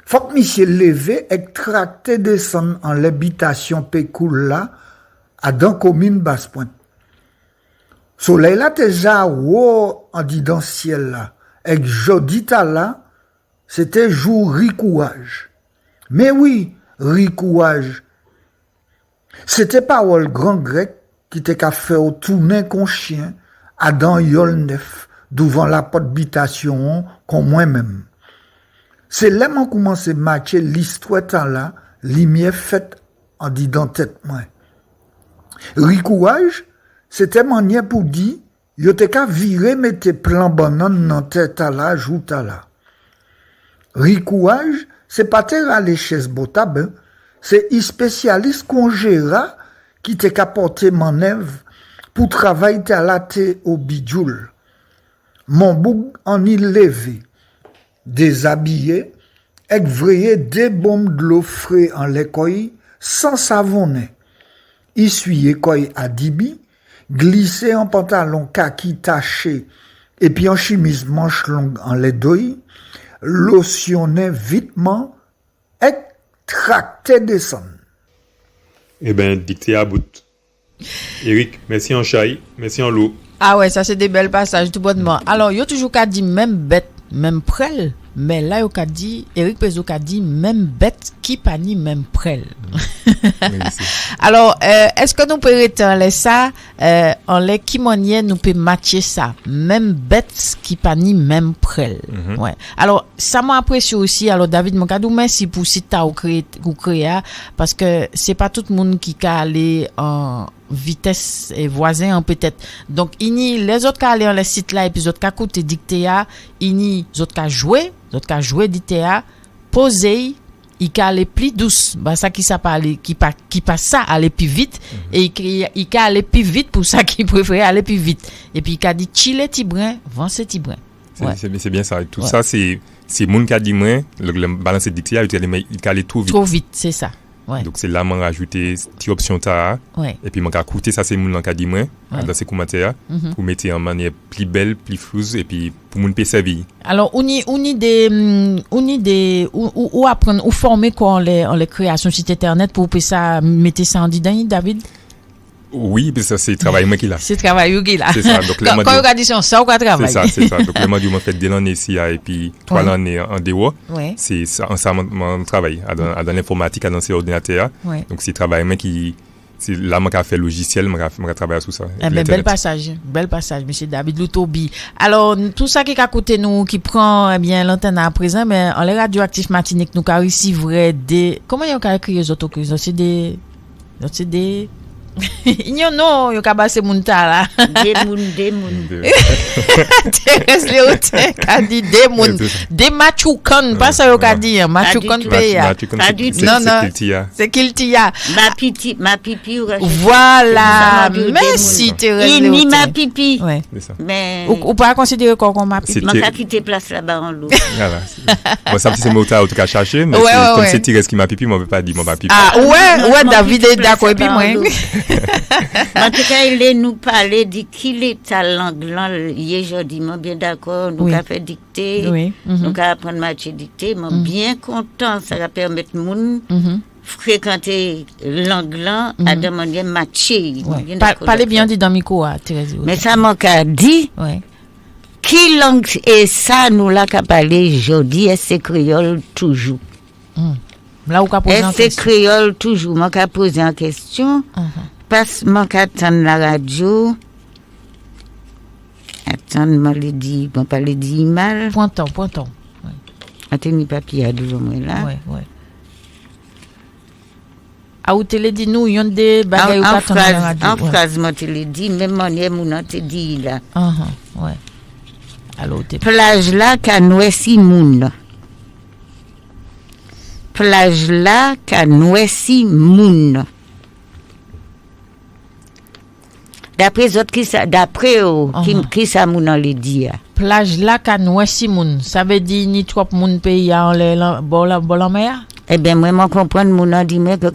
Speaker 7: Faut que monsieur levé extracté descend en l'habitation pécoule là, à dans commune Basse-Pointe. Soleil là déjà wow en dit dans ciel là. Et jodi ta là, c'était jour ricouage. Mais oui, ricouage. C'était parole grand grec qui te qu'a fait au tourner con chien à dans yol neuf devant la porte d'habitation qu'on moi-même. C'est là qu'on commence à matcher l'histoire tant là, lumière faite en dit dans tête moi. Ricouage, c'était manière pour dire, yo te qu'a virer mette plan banane dans tête là, joue là. Ricouage, c'est pas terre à l'échelle botab, c'est un spécialiste qu'on gère qui te qu'a porté manœuvre pour travailler à la thé au bijoul. Mon bouc en y levé, déshabillé, et vrayé des bombes de l'eau frais en l'écoille, sans savonner. Essuyé coille à dibi, glissé en pantalon kaki taché, et puis en chemise manche longue en l'édouille, lotionné vitement, et tracté descend.
Speaker 6: Eh ben, dicté à bout. Eric, merci en chai, merci en l'eau.
Speaker 3: Ah ouais, ça c'est des belles passages tout bonnement. Alors, yo toujours qu'a dit même bête, même prêle, mais là yo qu'a dit Eric Pezo qu'a dit même bête qui pani même prêle. Alors, est-ce que nous peut retirer ça en les qui manière nous peut matcher ça, même bête qui pani même prêle. Ouais. Alors, ça m'a apprécié aussi. Alors David Moncadou, merci pour cita ou créer parce que c'est pas tout le monde qui a aller en vitesse et voisin peut-être. Donc les autres qui aller dans les sites là et puis les autres qui écouter dicté les autres qui jouer dicté poser il ca aller plus douce bah ça qui ça parler qui passe ça aller plus vite et il ca aller plus vite pour ça qui préfère aller plus vite et puis il ca dit chiller ti brin avancer ti brin.
Speaker 4: C'est bien ça tout ça c'est monde qui a dit moins le balancer dicté il ca aller trop
Speaker 3: vite c'est ça. Ouais.
Speaker 4: Donc c'est là m'en rajouter petite option ta et puis m'en écouter ça c'est moun qui a dit moins dans ces commentaires pour mettre en manière plus belle plus flouse et puis pour moun peut servir.
Speaker 3: Alors on y des ou apprendre ou former quoi en les créations site internet pour ça mettre ça en dedans David.
Speaker 4: Oui, parce que c'est travail moi qui là.
Speaker 3: C'est travail qui là.
Speaker 4: C'est ça. Donc
Speaker 3: quand on regarde ça on va travailler.
Speaker 4: C'est ça. Donc le module m'a fait 2 années ici et puis 3 années en dehors. C'est ça ensemble mon travail dans l'informatique dans ces ordinateurs. Donc c'est travail moi qui c'est là moi qui a fait logiciel, moi travailler sur ça.
Speaker 3: Bel passage monsieur David Loutobi. Alors tout ça qui a coûté nous qui prend bien l'antenne à présent mais en les radioactifs Martinique nous ca recevrait des comment on a écrit les autres c'est des non, yo ka basse moun ta la.
Speaker 5: Des moun.
Speaker 3: Terres Léotin ka dit des moun. Des machoukan, pas ça yo ka dit, machoukan peya. Non, c'est kiltia.
Speaker 5: Ma pipi.
Speaker 3: Voilà, merci Terres Léotin.
Speaker 5: Ni ma pipi.
Speaker 3: Ouais.
Speaker 4: C'est ça.
Speaker 5: Mais
Speaker 3: ou pas considérer comme ma pipi.
Speaker 5: M'a ka quitter place là-bas en l'eau.
Speaker 4: Voilà. Moi ça c'est mota en tout cas chercher mais comme c'est Terres qui m'a pipi, moi veut pas dire ma pipi.
Speaker 3: Ah ouais, David est d'accord et puis moi.
Speaker 5: En tout cas, il nous parlait de qui est talent gland aujourd'hui. Moi bien d'accord, nous a fait dicter, nous a apprendre matcher dicter, moi bien content, ça va permettre moun fréquenter l'anglan à demander matcher.
Speaker 3: Parlez bien dit dans micro Thérèse.
Speaker 5: Mais ça m'a dit qui langue et ça nous l'a qu'à parler aujourd'hui, c'est créole toujours.
Speaker 3: Là où qu'a posé en question.
Speaker 5: C'est créole toujours, moi qu'a posé en question. Parce que moi qu'attendre la radio. Attendre moi le dit, bon pas le dit mal.
Speaker 3: Pointon. Ouais.
Speaker 5: Attends papier à devant moi là.
Speaker 3: Ouais. A ou télé dit nous yon des bagages ou qu'attendre la radio.
Speaker 5: En phrase moi te le dit même manière mon te dit là.
Speaker 3: Ouais. Alors
Speaker 5: plage là qu'a nous si moun. plage là qu'a noué moun. D'après autres qui ça qui ça moun en les dit.
Speaker 3: Plage là qu'a noué moun. Ça veut dire ni trop moun pays en la mer?
Speaker 5: Eh bien moi comprendre moun en dit mais que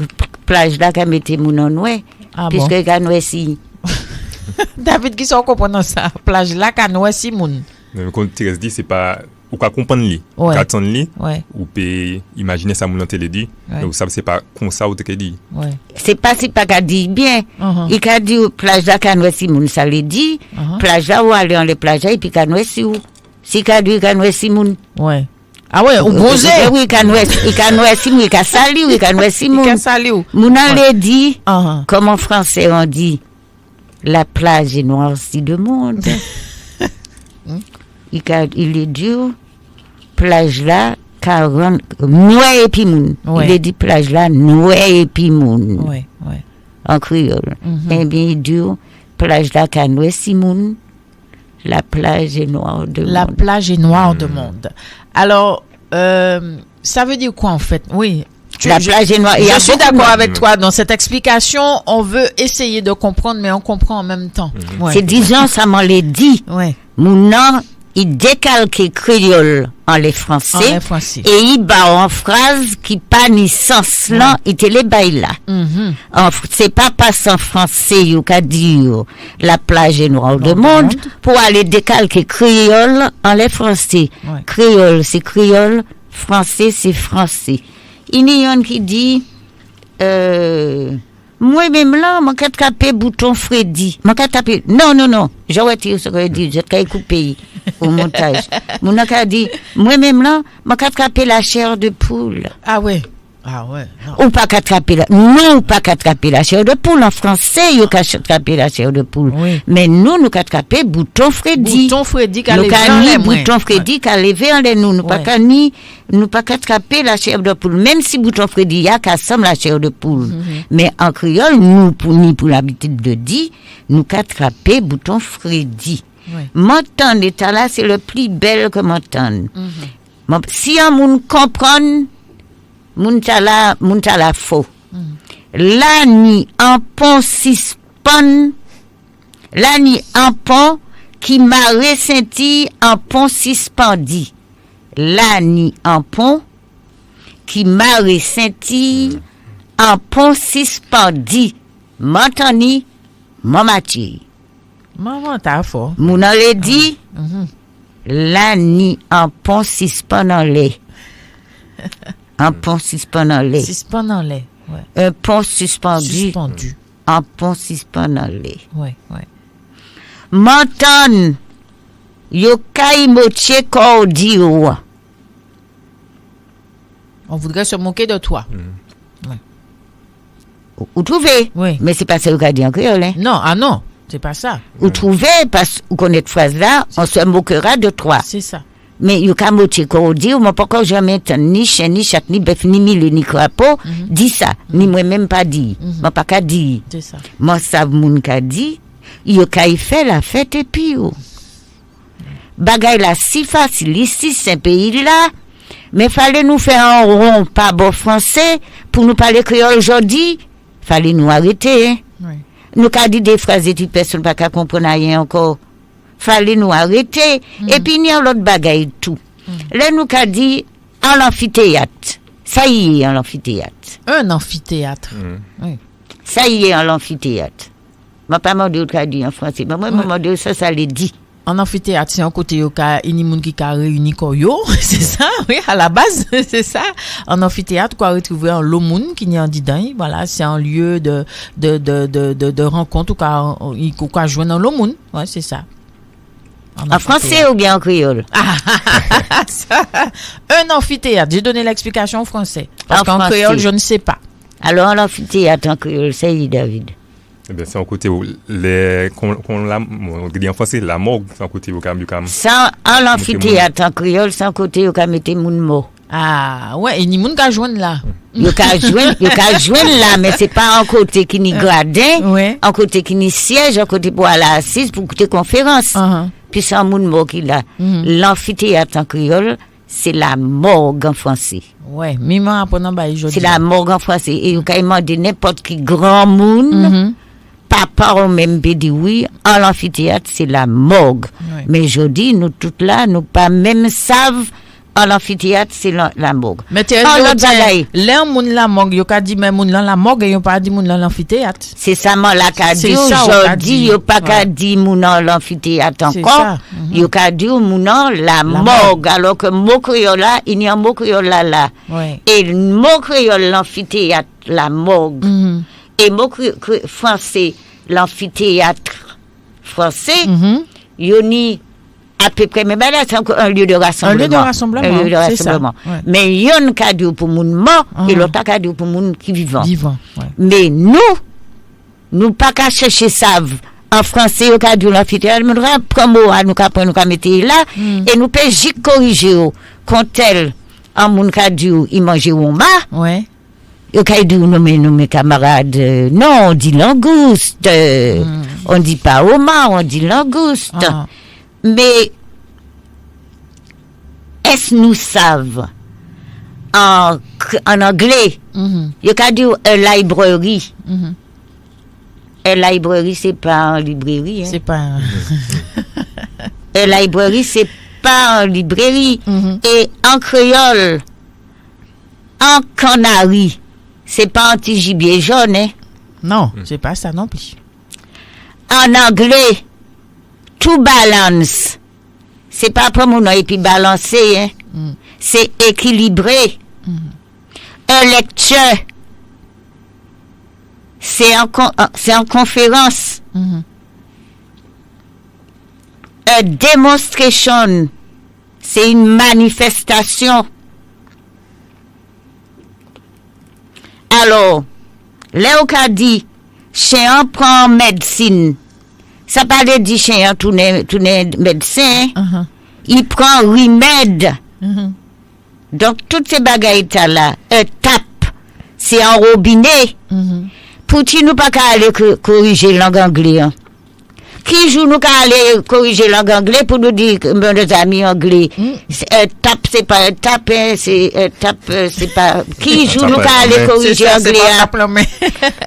Speaker 5: plage là qu'a mette moun en noué. Puisque qu'a noué si.
Speaker 3: David qui sont comprendre ça. Plage là qu'a noué moun.
Speaker 4: Mais quand tu dis c'est pas ou qu'à comprendre li, qu'à attendre li, ou peut imaginer ça moun en télé dit, mais vous savez c'est pas comme ça ou te dit.
Speaker 5: C'est pas si pas qu'a dit bien. Il qu'a dit plage là qu'a noué si moun ça le dit, plage là ou aller en les plages et puis qu'a noué si ou. Si qu'a dit qu'a noué si moun.
Speaker 3: Ouais. Ah ouais, ou bronzé.
Speaker 5: Oui, qu'a noué si moun, qu'a sali ou qu'a noué si moun.
Speaker 3: Qu'a sali ou.
Speaker 5: Moun en le dit, comme en français on dit la plage est noircie de monde. Il est dur plage là 40 noué et puis moun. Il est dit plage là noué et puis moun. En créole. Eh bien il dit plage là noué si moun. La plage est noire de monde.
Speaker 3: La plage est noire de monde. Alors ça veut dire quoi en fait? Oui.
Speaker 5: La plage est noire.
Speaker 3: Je suis d'accord avec toi dans cette explication. On veut essayer de comprendre, mais on comprend en même temps.
Speaker 5: C'est disons ça m'en l'a dit. Mon nom il décalque créole en les français et il bat en phrase qui pas ni sens là il te les bail là. C'est pas en français you qu'a dit la plage est noire de monde pour aller décalquer créole en les français. Créole c'est créole, français c'est français. Il y a un qui dit moi même là mon qu'a tapé bouton Freddy mon qu'a tapé non j'aurais tiré ce que dit j'ai coupé au montage mon qu'a dit moi même là mon qu'a tapé la chair de poule ou pas attraper pas attraper la chair de poule en français yo attraper la chair de poule mais nous attraper bouton Freddy qu'a levé bouton Freddy qu'a levé en les nous pas attraper la chair de poule même si bouton Freddy y a qu'a somme la chair de poule mais en créole nous pour l'habitude de dire nous attraper bouton Freddy m'entendre état là c'est le plus bel que m'entendre si un monde comprend moun tala faux. Là ni un pont suspend, là ni un pont qui m'a ressenti un pont suspendu. Là ni un pont qui m'a ressenti un pont suspendu. M'entendez, mamati.
Speaker 3: Maman t'a fort.
Speaker 5: Moun a le dit, là ni un pont suspendu. Un pont suspendu.
Speaker 3: Suspendu.
Speaker 5: Un pont suspendu. Un pont suspendu. M'entend. Yo kay moche kordi ou.
Speaker 3: On voudrait se moquer de toi.
Speaker 5: Vous trouvez?
Speaker 3: Oui.
Speaker 5: Mais c'est pas ça qu'a dit en créole.
Speaker 3: Non, non, c'est pas ça.
Speaker 5: Vous trouvez parce que vous connaissez cette phrase là, on se moquera de toi.
Speaker 3: C'est ça.
Speaker 5: Mais yo ka moche kordi ou, moi pas encore jamais entendu ni chien ni chat ni bœuf ni mille ni crapaud dit ça, ni moi même pas dit. Moi pas ka dit.
Speaker 3: C'est ça.
Speaker 5: Moi ça moun ka dit, yo ka y fait la fête et puis yo. Bagay la si facile ici c'est pays là, mais fallait nous faire un rond pas bon français pour nous parler créole aujourd'hui, fallait nous arrêter. Hein? Nous ka dit des phrases et personne pas ka comprendre rien encore. Fallait nous arrêter et puis il y a l'autre bagaille tout. Là nous qu'a dit en l'amphithéâtre. Ça y est en l'amphithéâtre.
Speaker 3: Un amphithéâtre. Oui.
Speaker 5: Ça y est en l'amphithéâtre. M'a pas demandé qu'a dit en français, mais moi m'a demandé ça les dit.
Speaker 3: En amphithéâtre, c'est un côté yo ka ini moun qui ka réuni koyo, c'est ça, oui, à la base, c'est ça. En amphithéâtre, quoi retrouver en lomoun qui n'y en dedans, voilà, c'est un lieu de rencontre ou ka joindre dans lomoun. Ouais, c'est ça.
Speaker 5: En français ou bien en créole?
Speaker 3: Un amphithéâtre. J'ai donné l'explication en français. Parce qu'en créole, je ne sais pas.
Speaker 5: Alors, en amphithéâtre en créole, c'est David.
Speaker 4: Eh bien, c'est un côté où on dit en français, la morgue, c'est un côté où
Speaker 5: ça, en amphithéâtre en créole, c'est un côté où on mettait moun mort.
Speaker 3: Ah, ouais, et ni moun ka joindre là.
Speaker 5: Yo ka joindre là, mais c'est pas un côté qui ni gradin, un côté qui ni siège, un côté pour aller assise pour écouter conférence. Puis c'est un moun mort qui là. L'amphithéâtre en créole, c'est la morgue en français.
Speaker 3: Ouais, maman apprenant ba
Speaker 5: c'est la morgue en français et quand il m'a dit n'importe qui grand monde papa ou même dit oui, en l'amphithéâtre c'est la morgue. Ouais. Mais je dis nous toutes là nous pas même savent en l'amphithéâtre c'est la morgue.
Speaker 3: Mais les moun la morgue yo ka dit même moun la morgue yo pas dit moun l'amphithéâtre.
Speaker 5: C'est ça moi la ka dit aujourd'hui yo pas ka dit moun l'amphithéâtre encore. Yo ka dit moun la morgue alors que mot créole là il y a un mot créole là. Ouais. Et le mot créole l'amphithéâtre la morgue. Et mot français l'amphithéâtre français yo ni à peu près mais là c'est un lieu de rassemblement.
Speaker 3: Un lieu de rassemblement.
Speaker 5: Un lieu de rassemblement. Ouais. Mais yon ka dit pour moun mort et l'autre ka dit pour moun qui vivant. Ouais. Mais nous pas qu'à chercher ça en français au ka dit l'amphithéâtre nous prend mot nous ka prendre nous ka mettre là et nous peut corriger quand tel en moun ka dit il mange woma. Ouais. Yo ka dit nous mes camarades non on dit langouste. On dit pas woma, on dit langouste. Mais est-ce nous savent en anglais il y a dit library library c'est pas en librairie hein?
Speaker 3: C'est pas
Speaker 5: library c'est pas en librairie et en créole en canari c'est pas un petit gibier jaune hein?
Speaker 3: Non c'est pas ça non plus.
Speaker 5: En anglais tout balance. C'est pas pour mon et puis balancer hein. C'est équilibré. Un lecture c'est en conférence. A demonstration c'est une manifestation. Alors Léo a dit chien prend médecine. Ça pas de dire chien tourner médecin. Il prend remède. Donc toutes ces bagailles là tape c'est en robinet. Pour qui nous pas aller corriger langue anglais. Qui joue nous aller corriger langue anglais pour nous dire mes amis anglais. Tape c'est pas tape c'est tape c'est pas qui joue nous aller corriger anglais.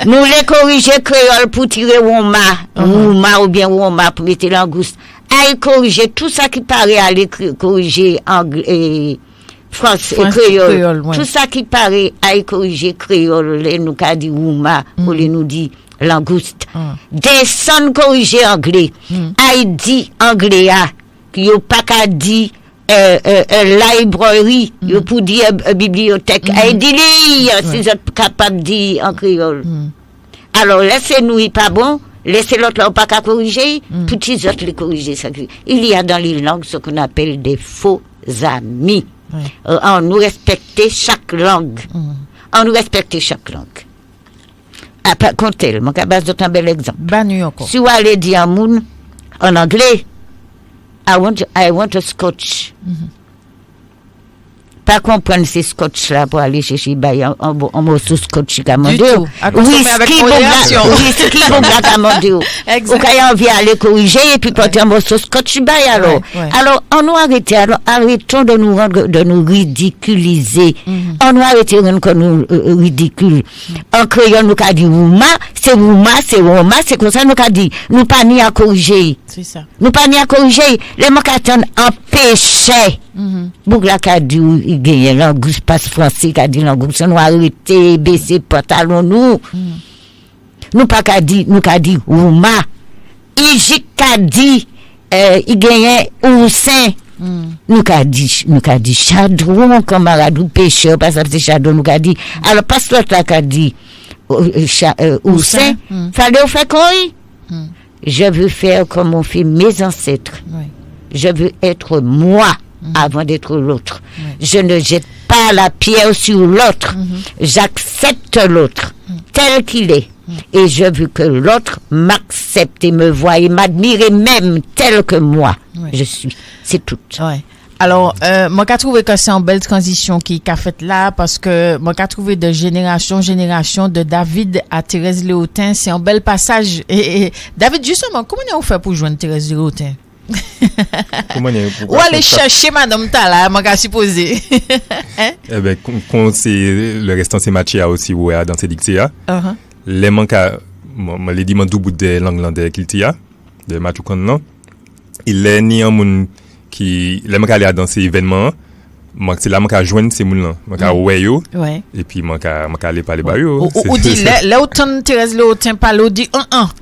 Speaker 5: Nous les corriger créole pour tirer woma ou bien woma pour mettre langouste. Aille corriger tout ça qui paraît aller corriger anglais français créole. Tout ça qui paraît aille corriger créole les nous ka dit woma ou les nous dit langouste. Descend corriger anglais. Aille dit anglais yo pas ka dit library yo pour dire bibliothèque aille dit lire si vous êtes capable dire en créole. Alors laissez-nous pas bon. Laissez l'autre là pas qu'à corriger, petits autres les corriger ça. Il y a dans les langues ce qu'on appelle des faux amis. On nous respecter chaque langue. On nous respecter chaque langue. À pas compter, mon cabas d'autant bel exemple. Si vous allez dire à moun en anglais, I want a scotch. Pas comprendre ces scotch là pour aller chercher un morceau scotch commandé whisky pour la commander ou quand envie aller corriger et puis porter un morceau scotch bail alors on nous arrêter alors arrêtons de nous ridiculiser on nous arrêter que nous ridicule en créole nous a dit wouma c'est comme ça nous a dit nous pas ni à corriger
Speaker 3: c'est ça
Speaker 5: nous pas ni à corriger les mocatons empêcher Bougla ka dit il gagne langouste passe français ka dit langouste nous arrêter baisser pantalon nous pas ka dit nous ka dit ouma il ka dit il gagne oursin nous ka dit chadron camarade ou pêcheur parce que c'est chadron nous ka dit alors parce que là ka dit oursin fallait faire quoi je veux faire comme on fait mes ancêtres je veux être moi avant d'être l'autre. Je ne jette pas la pierre sur l'autre. J'accepte l'autre tel qu'il est. Et je veux que l'autre m'accepte et me voie et m'admire et même tel que moi je suis. C'est tout.
Speaker 3: Alors, moi, j'ai trouvé que c'est une belle transition qui a faite là parce que moi, j'ai trouvé de génération de David à Thérèse Léotin. C'est un bel passage. Et David, justement, comment on fait pour joindre Thérèse Léotin? Ou aller chercher madame Tala, moi qu'à supposer.
Speaker 4: Eh ben quand c'est le restant c'est matché aussi ouais dans ces dictées les manca moi les dit mon double de l'anglandais qu'il tia de match qu'on non il est ni un monde qui les manca aller dans ces événements moi c'est là manca joindre ces monde là manca ouais yo et puis manca aller parler ba yo
Speaker 3: ou dit là autant Thérèse le autant parler dit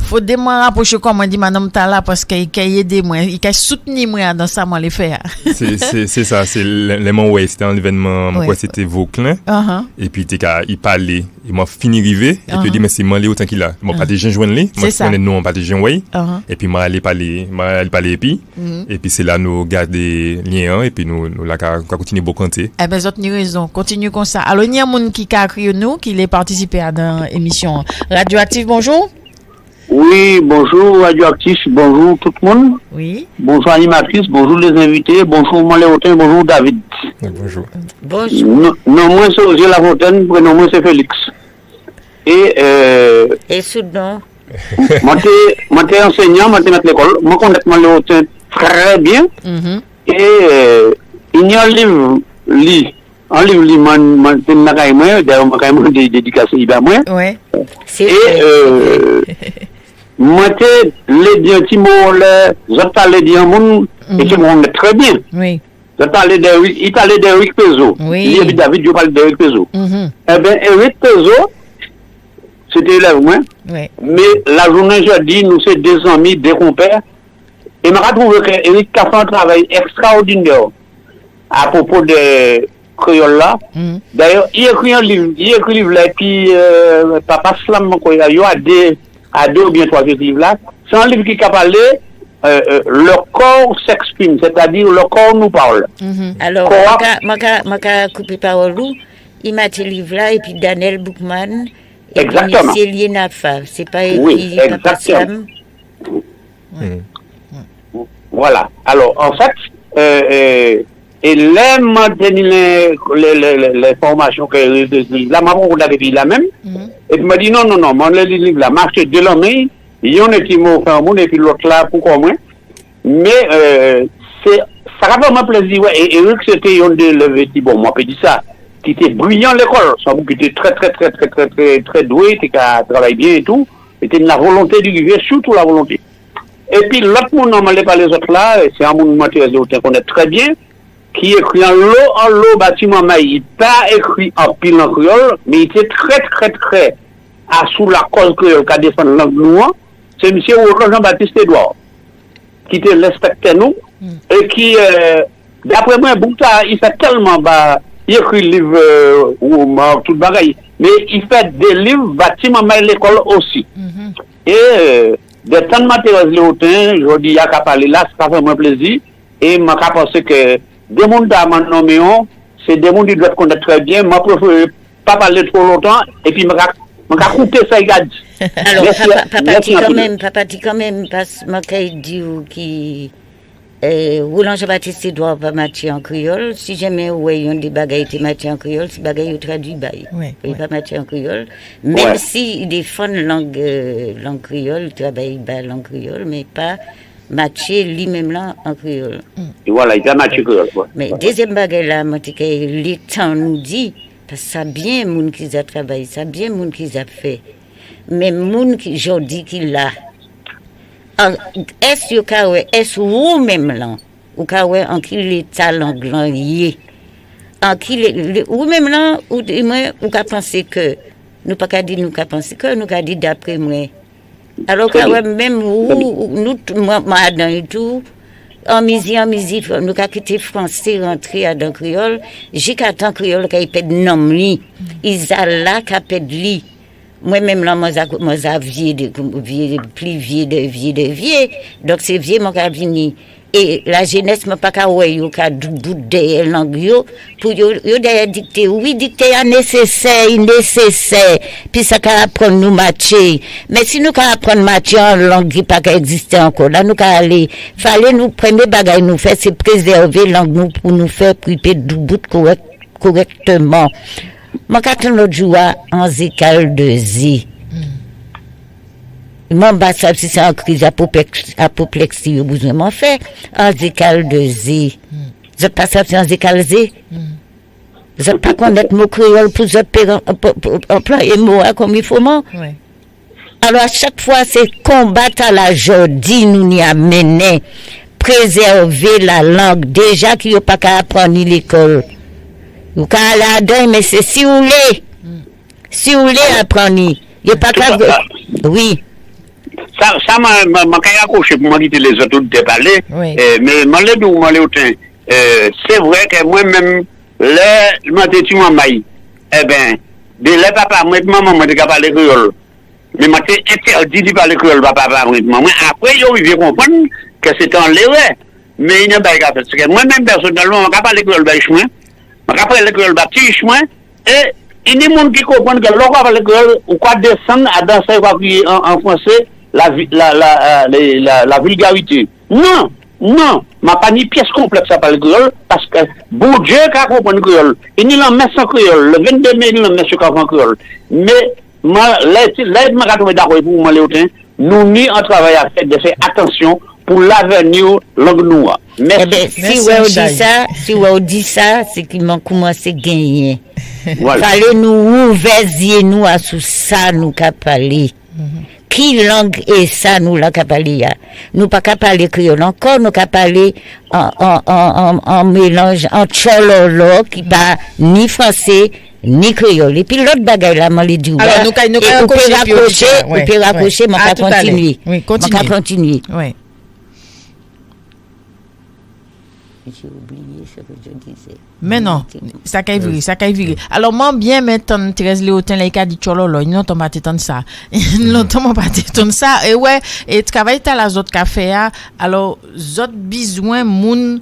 Speaker 3: faut demander rapprocher comment dit madame Tala parce qu'il a aidé moi il a soutenu moi dans ça moi les faire
Speaker 4: c'est ça c'est les moments ouais c'était un événement quoi c'était Vauclin et puis il parlait il m'a fini rivé et puis il dit mais c'est moi autant qu'il a moi pas des gens joindre lui moi je connais non pas des gens ouais et puis moi aller parler et puis c'est là nous garder lien et puis nous là continuer beau compter
Speaker 3: eh ben autres ni raison continue comme ça alors il y a monde qui a crié nous qui les participer à dans émission Radioactive bonjour.
Speaker 8: Oui, bonjour Radioactif, bonjour tout le monde.
Speaker 3: Oui.
Speaker 8: Bonjour animatrice, bonjour les invités, bonjour Moléotin, bonjour David.
Speaker 4: Bonjour.
Speaker 3: Bonjour.
Speaker 8: Non, moi c'est Osier Lafontaine, prénom moi c'est Félix.
Speaker 5: Et soudain.
Speaker 8: Moi t'es enseignant, moi t'es maître l'école, moi connais Moléotin très bien. Il y a un livre man c'est nakaïmé d'ailleurs nakaïmé dédicacé iba moi.
Speaker 3: Ouais.
Speaker 8: Moi t'es les bien timo les autres parler bien monde et qui m'ont très bien.
Speaker 3: Oui.
Speaker 8: Il parlait d'Eric Pezo.
Speaker 3: Oui.
Speaker 8: Il David, je parle d'Eric Pezo. Eh bien, Eric Pezo, c'était élève, moi.
Speaker 3: Oui.
Speaker 8: Mais la journée, je dis, nous, c'est des amis, des compères. Et je me retrouve que Eric a fait un travail extraordinaire à propos de créole là. D'ailleurs, il écrit un livre là, et puis, Papa Slam, il y a deux ou bien trois livres là. C'est un livre qui a parlé. Le corps s'exprime, c'est-à-dire le corps nous parle.
Speaker 5: Alors, je couper parole, il m'a dit livre là, et puis Daniel Boukman, et
Speaker 8: exactement.
Speaker 5: puis c'est Lienafa, c'est pas écrit
Speaker 8: oui,
Speaker 5: Papa Sam.
Speaker 8: Voilà. Alors, en fait, et là, les formations que là, ma mère depuis là même, et puis m'a dit non, moi, le livre là, marche de l'homme. Il y en a qui m'ont fait un monde et puis l'autre là, pourquoi moins. Mais ça a vraiment plaisir. Ouais. Et Eric, c'était un de bon, moi, je dis ça, qui était brillant à l'école. Qui était très doué, qui a travaillé bien et tout. C'était la volonté du vivre, surtout la volonté. Et puis l'autre monde, on m'a pas les autres là, c'est un monde matériel qu'on connaît très bien, qui écrit en l'eau, bâtiment maïs. Il pas écrit en pile en créole, mais il était très à sous la cause créole qu'a défendu la langue noire. C'est M. Jean-Baptiste Edouard qui te respectait nous et qui, d'après moi, il fait tellement il écrit livre ou tout bagaille, mais il fait des livres bâtiment à l'école aussi. Et des temps de matériel léotin, je dis, il y a qu'à parler là, ça fait moi plaisir. Et je pense que des mondes à mon nommé, c'est des mondes qui doivent connaître très bien. Moi, je préfère pas parler trop longtemps et puis je vais couper ça, il a dit.
Speaker 5: Alors, papa dit quand même, parce que je dis que Roland Jean-Baptiste doit pas matcher en créole. Si jamais il y a des bagailles qui matchent en créole, si bagailles traduit, il ne pas matcher en créole. Même s'il défend langue créole, il travaille langue créole, mais pas matcher lui-même là en créole.
Speaker 8: Et voilà, il va matcher créole.
Speaker 5: Mais deuxième bagaille là, l'État nous dit, parce que ça bien moun qui a travaillé, ça bien moun qui a fait. Mais moun qui jodi qui l'a. Est-ce vous même là ou en qui l'état l'anglais lié. En qui ou même là ou qu'a penser que nous pas dire nous qu'a penser que nous qu'a dit d'après moi. Alors que même nous moi dans tout en musique, nous avons quitté français, rentré à dans créole. J'ai qu'à tant créole qui peut nom li. Ils a là qui peut li. Moi-même là, moi vieux, plus vieux. Donc c'est vieux, moi qui vini. Et la jeunesse m'a pas qu'à ouais, yo qu'à bout de langue yo pour yo d'ailleurs dicter oui dicter nécessaire. Puis ça qu'à apprendre nous matcher. Mais si nous qu'à apprendre matcher en langue qui pas exister encore là nous qu'à aller fallait nous premier bagage nous faire c'est préserver langue nous pour nous faire priper du bout correctement. Moi quand l'autre jour en zécal de zi. Mon bas si c'est en crise apoplexie, vous besoin m'en fait. En zécal de Z. Vous pas ça en zécal Z. Vous pas connaître mot créole pour employer mot comme il faut, moi.
Speaker 3: Ouais.
Speaker 5: Alors, à chaque fois, c'est combattre à la jodi, nous n'y amener, préserver la langue, déjà qu'il n'y a pas qu'à apprendre l'école. Vous qu'à aller à dedans, mais c'est si vous voulez. Si vous voulez apprendre, il n'y a pas qu'à... Oui.
Speaker 8: Ça m'a accroché pour moi quitter les autres de parler.
Speaker 3: Oui.
Speaker 8: Mais moi, c'est vrai que moi-même, je m'en tu m'en maille. Eh bien, de là, papa, moi, maman, m'a dit qu'à parler créole. Mais moi, c'est interdit de parler créole, papa, maman. Après, je vais comprendre que c'est en l'erreur. Mais il n'y a pas de cas. Parce que moi-même, personnellement, je ne parle pas créole, je ne parle pas créole, petit chemin. Et il y a des gens qui comprennent que l'on parle créole, ou quoi descendre à danser en français, la vulgarité. Non, ma pas ni pièce complexe à parler créole, parce que bon Dieu qui comprend le créole. Il n'y a pas de créole, le 22 mai, il n'y a pas de créole. Mais, l'aide m'a retrouvé d'accord pour moi, nous n'y en travail à faire de faire attention pour l'avenir langue noire. Merci.
Speaker 5: Si vous dites ça, c'est qu'il m'a commencé à gagner. Voilà. Fallait nous ouvrir nous à sous ça, nous qu'à parler. Qui langue est ça, nous, là, qu'à parler? Nous pas qu'à parler créole encore, nous qu'à parler en mélange, en tchololo, qui pas ni français, ni créole. Et puis l'autre bagaille là, m'en dit.
Speaker 3: Alors, nous
Speaker 5: peut raccrocher, m'en qu'à continuer.
Speaker 3: Oui,
Speaker 5: continuer.
Speaker 3: Oui.
Speaker 5: J'ai oublié ce que je disais.
Speaker 3: Mais non, ça caille virer. Alors, moi, bien maintenant, Thérèse Léotin, là, il a dit tchololo, il n'entend pas t'étendre ça. Il n'entend pas t'étendre ça. Et ouais, et travailler à la zone café, alors, zot besoin, moun,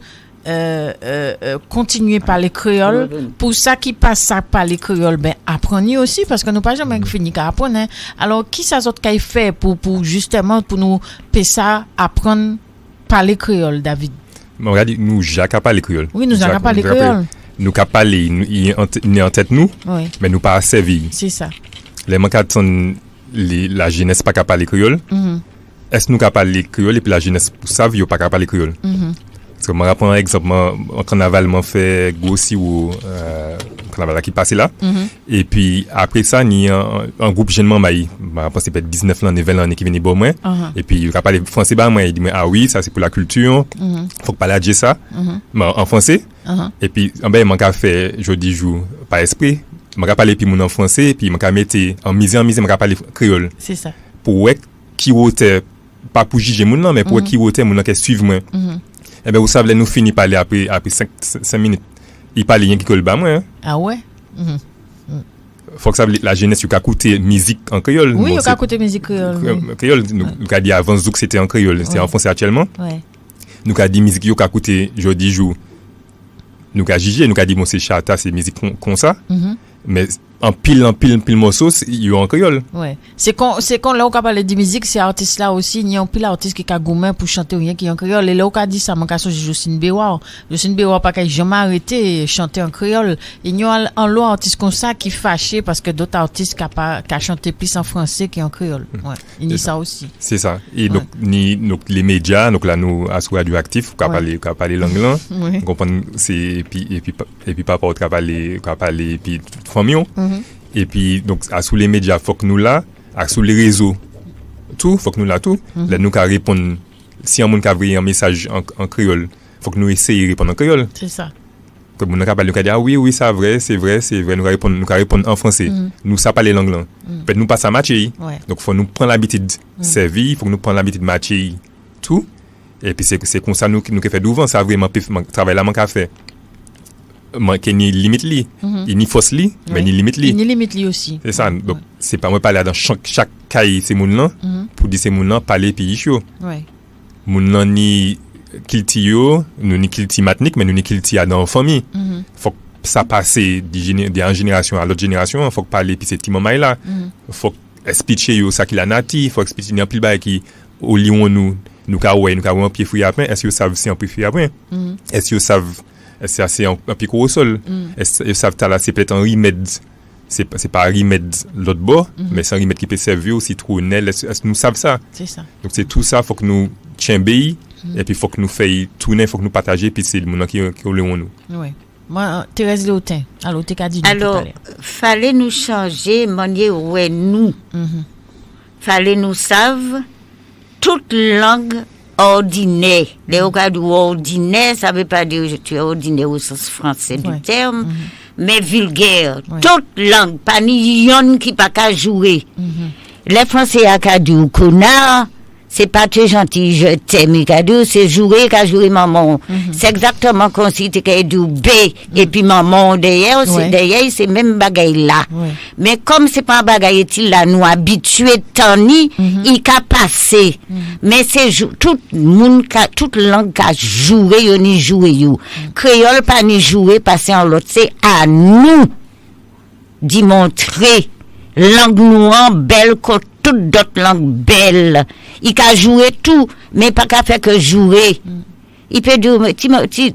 Speaker 3: continuer par les créoles. Pour ça qui passe ça par les créoles, ben, apprenez aussi, parce que nous pas jamais fini qu'à apprendre, hein. Alors, qui ça zot qu'il fait pour justement, pour nous, payer ça, apprendre par les créoles, David?
Speaker 4: Regarde, nous n'avons pas les créoles.
Speaker 3: Oui, nous n'avons pas les créoles.
Speaker 4: Nous n'avons pas les. Il est en tête nous,
Speaker 3: oui.
Speaker 4: Mais nous pas servi.
Speaker 3: C'est ça.
Speaker 4: Les manquants, la jeunesse pas capable les créoles. Est-ce que nous capable les créoles et puis la jeunesse pour ça, il pas capable les créoles. Parce que je me rappelle un exemple, en carnaval, je fait Gossi ou carnaval qui passait là. Et puis après ça, il y a un groupe jeune maï. Je pense que c'est 19 ans, 20 ans qui viennent bon moi. Et puis il a parlé français bah moi, il dit ah oui, ça c'est pour la culture. Faut pas dire ça. En français. Et puis en ben il m'a fait jeudi jour par esprit. M'a parlé puis mon en français et puis m'a mettre en mise m'a parler créole.
Speaker 3: C'est ça.
Speaker 4: Pour qui wote pas pour juger mon nom mais pour qui wote mon qui suivre moi. Eh bien, vous savez, nous finissons par aller après 5 minutes. Il parle rien qui colle bas, moi. Hein?
Speaker 3: Ah ouais?
Speaker 4: Faut que ça, la jeunesse, il a écouté musique en créole.
Speaker 3: Oui, il a écouté musique créole.
Speaker 4: Créole, nous avons dit avant que c'était en créole, c'est en français actuellement.
Speaker 3: Ouais.
Speaker 4: Nous avons dit musique, il a écouté jeudi jour. Nous avons jugé, nous avons dit, bon, c'est chata, c'est musique comme ça. Mais en pile morceau, il y a en créole.
Speaker 3: Ouais. C'est quand là, on parle de musique, c'est artiste là aussi, il y a un pile artiste qui a gourmand pour chanter rien qui est en créole. Et là, on a dit ça, mon cas, c'est Jocelyne Béouard. Jocelyne Béouard, pas qu'elle jamais arrêté chanter en créole. Il y a un lot artiste comme ça qui fâché parce que d'autres artistes qui a chanté plus en français qu'en créole. Ouais. Il y a ça aussi.
Speaker 4: C'est ça. Et donc, les médias, donc là, nous, à Radioactif, qui a parlé langue là. Comprendre, c'est, et puis, par rapport au travail, et puis, famille. Et puis, donc, sous les médias, faut que nous là, sous les réseaux, tout, faut que nous là, tout. Là, nous, qu'à répondre, si un monde a envoyé un message en créole, faut que nous essayions de répondre en créole.
Speaker 3: C'est ça.
Speaker 4: Comme nous avons dit, ah oui, c'est vrai, nous répondre en français. Nous, ça pas les langues là. Peut-être nous pas ça matcher. Donc, faut nous prendre l'habitude de servir, faut que nous prendre l'habitude de matcher tout. Et puis, c'est comme ça, nous qui fait d'ouvrir, ça vraiment, travail là, mon café. Qu'il n'y limite li, il n'y fausse li, mais ni limite li.
Speaker 3: Il n'y limite li aussi.
Speaker 4: C'est ça. Donc, c'est pas moi parler dans chaque cahier, c'est moun là, pour dire c'est moun là, parler puis yo.
Speaker 3: Ouais.
Speaker 4: Moun là ni kilti yo, nous ni kilti matnik, mais nous ni kilti dans la famille. Faut que ça passe d'une génération à l'autre génération, faut que parler puis c'est petit maman là. Faut expliquer yo ça qu'il a nati, faut expliquer un pile bail qui au lion nous ka un pied fouillé après, est-ce que vous savez si un pied fouillé après? Est-ce que vous savez c'est assez un pico au sol. Est-ce que ça là c'est peut-être un remède c'est pas remettre l'autre bord, mais c'est un remettre qui peut servir aussi citronnelle. Est-ce que nous savons ça?
Speaker 3: C'est ça.
Speaker 4: Donc c'est tout ça, faut que nous chambéi et puis faut que nous fassions tourner, faut que nous partager, puis c'est le monde qui nous.
Speaker 3: Oui. Moi, Thérèse Léotin, alors t'es qu'à dire.
Speaker 5: Alors, fallait nous changer, manière ouais nous. Fallait nous savent toute langue ordinaire. Les ordinaire, ça veut pas dire que tu es ordinaire au sens français du terme, mais vulgaire. Toute langue, pas ni yon qui pas qu'à jouer. Les Français a qu'à dire connard. C'est pas très gentil, je t'aime, c'est jouer maman. C'est exactement comme si tu as dit B, et puis maman derrière, c'est même bagaille là. Mais comme c'est pas un bagaille là, nous habitués tani, il a passé. Mais c'est tout monde, toute langue a joué, yon ni joué yo. Créole pas ni joué, passer en l'autre, c'est à nous d'y montrer langue noire belle côté. Toutes d'autres langues belles. Il a joué tout, mais pas qu'à faire que jouer. Il peut dire,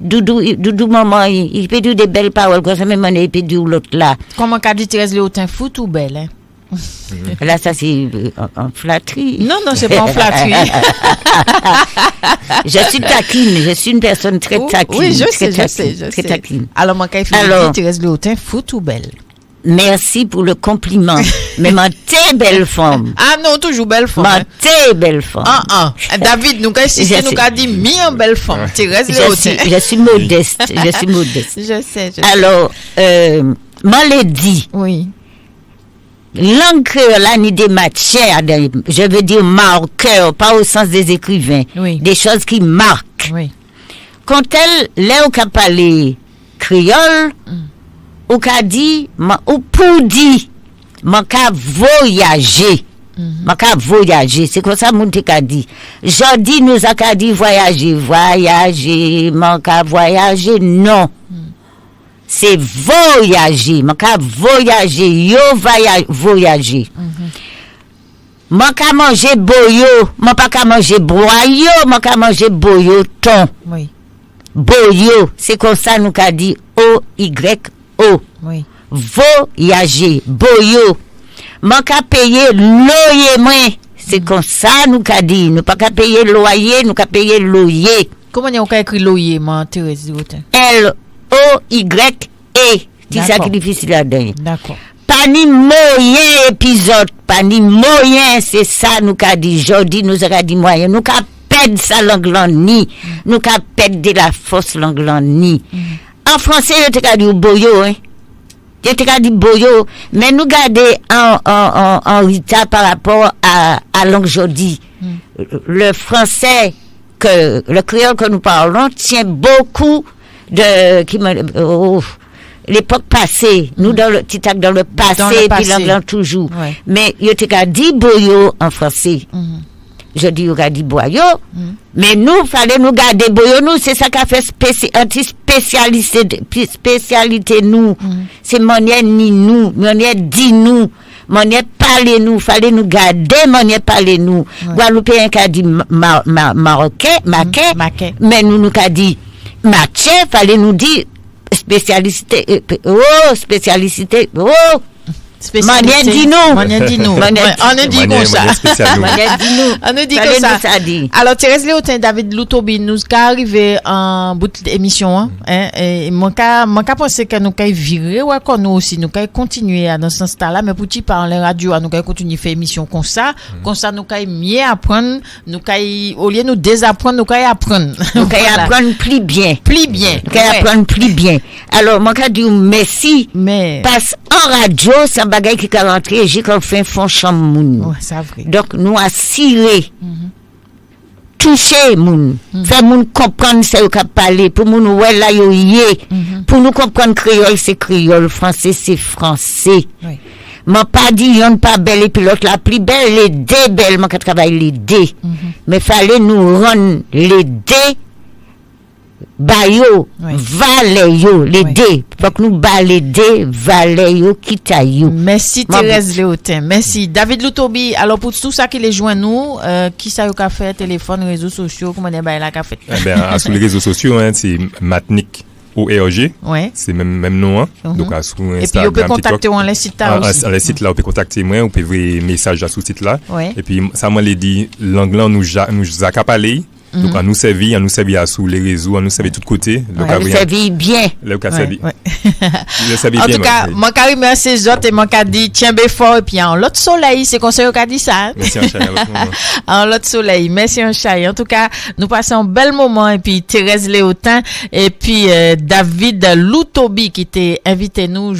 Speaker 5: doudou maman, il peut dire des belles paroles, comme ça, même il peut dire l'autre là.
Speaker 3: Comment qu'a dit Thérèse Léotin, foot ou belle, hein?
Speaker 5: Là, ça, c'est en flatterie.
Speaker 3: Non, c'est pas en flatterie.
Speaker 5: Je suis taquine, je suis une personne très taquine.
Speaker 3: Oui, je sais.
Speaker 5: Très taquine.
Speaker 3: Alors, moi, quand il dit Thérèse Léotin, foot ou belle?
Speaker 5: Merci pour le compliment. Mais ma t'es belle femme.
Speaker 3: Ah non, toujours belle femme.
Speaker 5: Ma t'es belle femme.
Speaker 3: David, nous avons dit mi en belle femme. Thérèse Léotin.
Speaker 5: Je suis modeste.
Speaker 3: Je sais.
Speaker 5: Alors, moi l'ai dit.
Speaker 3: Oui.
Speaker 5: Langue créole ni des matières, je veux dire marqueur, pas au sens des écrivains.
Speaker 3: Oui.
Speaker 5: Des choses qui marquent.
Speaker 3: Oui.
Speaker 5: Quand elle, là où qu'a parlé créole, ou qu'a dit, ou pour dire, man ka voyager. Man ka voyager. C'est comme ça, mon qu'a dit. Jodi nous a qu'a dit voyager, man ka voyager, non. C'est voyager. Man ka voyager, yo voyager. Man ka manger boyo, man pas ka manger broyo, man ka manger boyo ton.
Speaker 3: Oui.
Speaker 5: Boyo, c'est comme ça nous qu'a dit O-Y-O.
Speaker 3: Oui.
Speaker 5: Voyager, boyo. Man ka payer loyer moins. C'est comme ça nous qu'a dit. Nous pas qu'à payer loyer, nous qu'à payer loyer.
Speaker 3: Comment on a écrit loyer, moi, Thérèse Léotin?
Speaker 5: L-O-Y-E. C'est ça qui est difficile à dire.
Speaker 3: D'accord.
Speaker 5: Pas ni moyen épisode, pas ni moyen, c'est ça nous qu'a dit. Jodi nous a dit moyen. Nous qu'a perdre sa langue ni. Nous qu'a perdre de la fausse langue ni. En français, je te qu'a dit boyo, hein. Je te qu'a dit boyo. Mais nous garder en retard par rapport à langue jodi. Le français, le créole que nous parlons, tient beaucoup de, l'époque passée, nous dans le passé, puis l'anglais toujours. Ouais. Mais il te qu'a dit boyo en français. Je dis il a dit boyo, mais nous fallait nous garder boyo, nous c'est ça qu'a fait spécialité nous. C'est manière ni nous, manière dit nous, manière parler nous, fallait nous garder manière parler nous. Guadeloupéen qu'a dit marocain, mais nous qu'a dit matché, fallait nous dire spécialité. Manière dit nous.
Speaker 3: On ne dit comme ça. On ne dit comme ça. Alors, Thérèse Léotin, David Loutobi, nous sommes arrivés en bout d'émission. Et mon cas pensé que nous allons virer, ou encore nous aussi, nous allons continuer dans ce sens-là, mais pour par la radio, nous allons continuer à faire émission comme ça nous allons mieux apprendre, nous allons, au lieu de nous désapprendre, nous allons apprendre.
Speaker 5: Nous allons apprendre plus bien. Nous allons apprendre plus bien. Alors, mon cas dit merci, mais parce en radio, c'est un bagage qui est rentré, j'ai qu'on fait fond chambre moun.
Speaker 3: C'est vrai.
Speaker 5: Donc, nous assurer, toucher moun, faire moun comprendre ce qu'on parler, pour moun ouais là yo yé, pour nous comprendre créole, c'est créole, français, c'est français.
Speaker 3: Oui.
Speaker 5: M'a pas dit yon pas belle et puis l'autre la plus belle, les deux belles, m'a travailler les deux. Mais fallait nous rendre les deux bayo, valeyo, les deux. Faut que nous bas les deux, valeyo, kitayou.
Speaker 3: Merci Thérèse Léotin. Merci. David Loutobi, alors pour tout ça qui les joint nous, qui ça a fait, téléphone, réseaux sociaux, comment on a la fait?
Speaker 4: Sur les réseaux sociaux, c'est Matnik ORG.
Speaker 3: Ouais.
Speaker 4: C'est même nom, hein. Donc, sur Instagram.
Speaker 3: Et puis, on peut contacter on les sites là aussi.
Speaker 4: Les sites là, on peut contacter moi, on peut envoyer message à ce site là.
Speaker 3: Ouais.
Speaker 4: Et puis, ça m'a dit, l'anglais, nous accapalé. Donc, on nous servit à sous les réseaux, on nous servit de tous côtés.
Speaker 5: On nous servit bien.
Speaker 4: Le cas servit.
Speaker 3: En tout cas, mon carré merci les autres et mon cas dit tiens bé fort et puis en l'autre soleil, c'est conseil au cas dit ça.
Speaker 4: Merci en chay.
Speaker 3: En l'autre soleil, merci en chay. En tout cas, nous passons un bel moment et puis Thérèse Léotin et puis David Loutobi qui était invité nous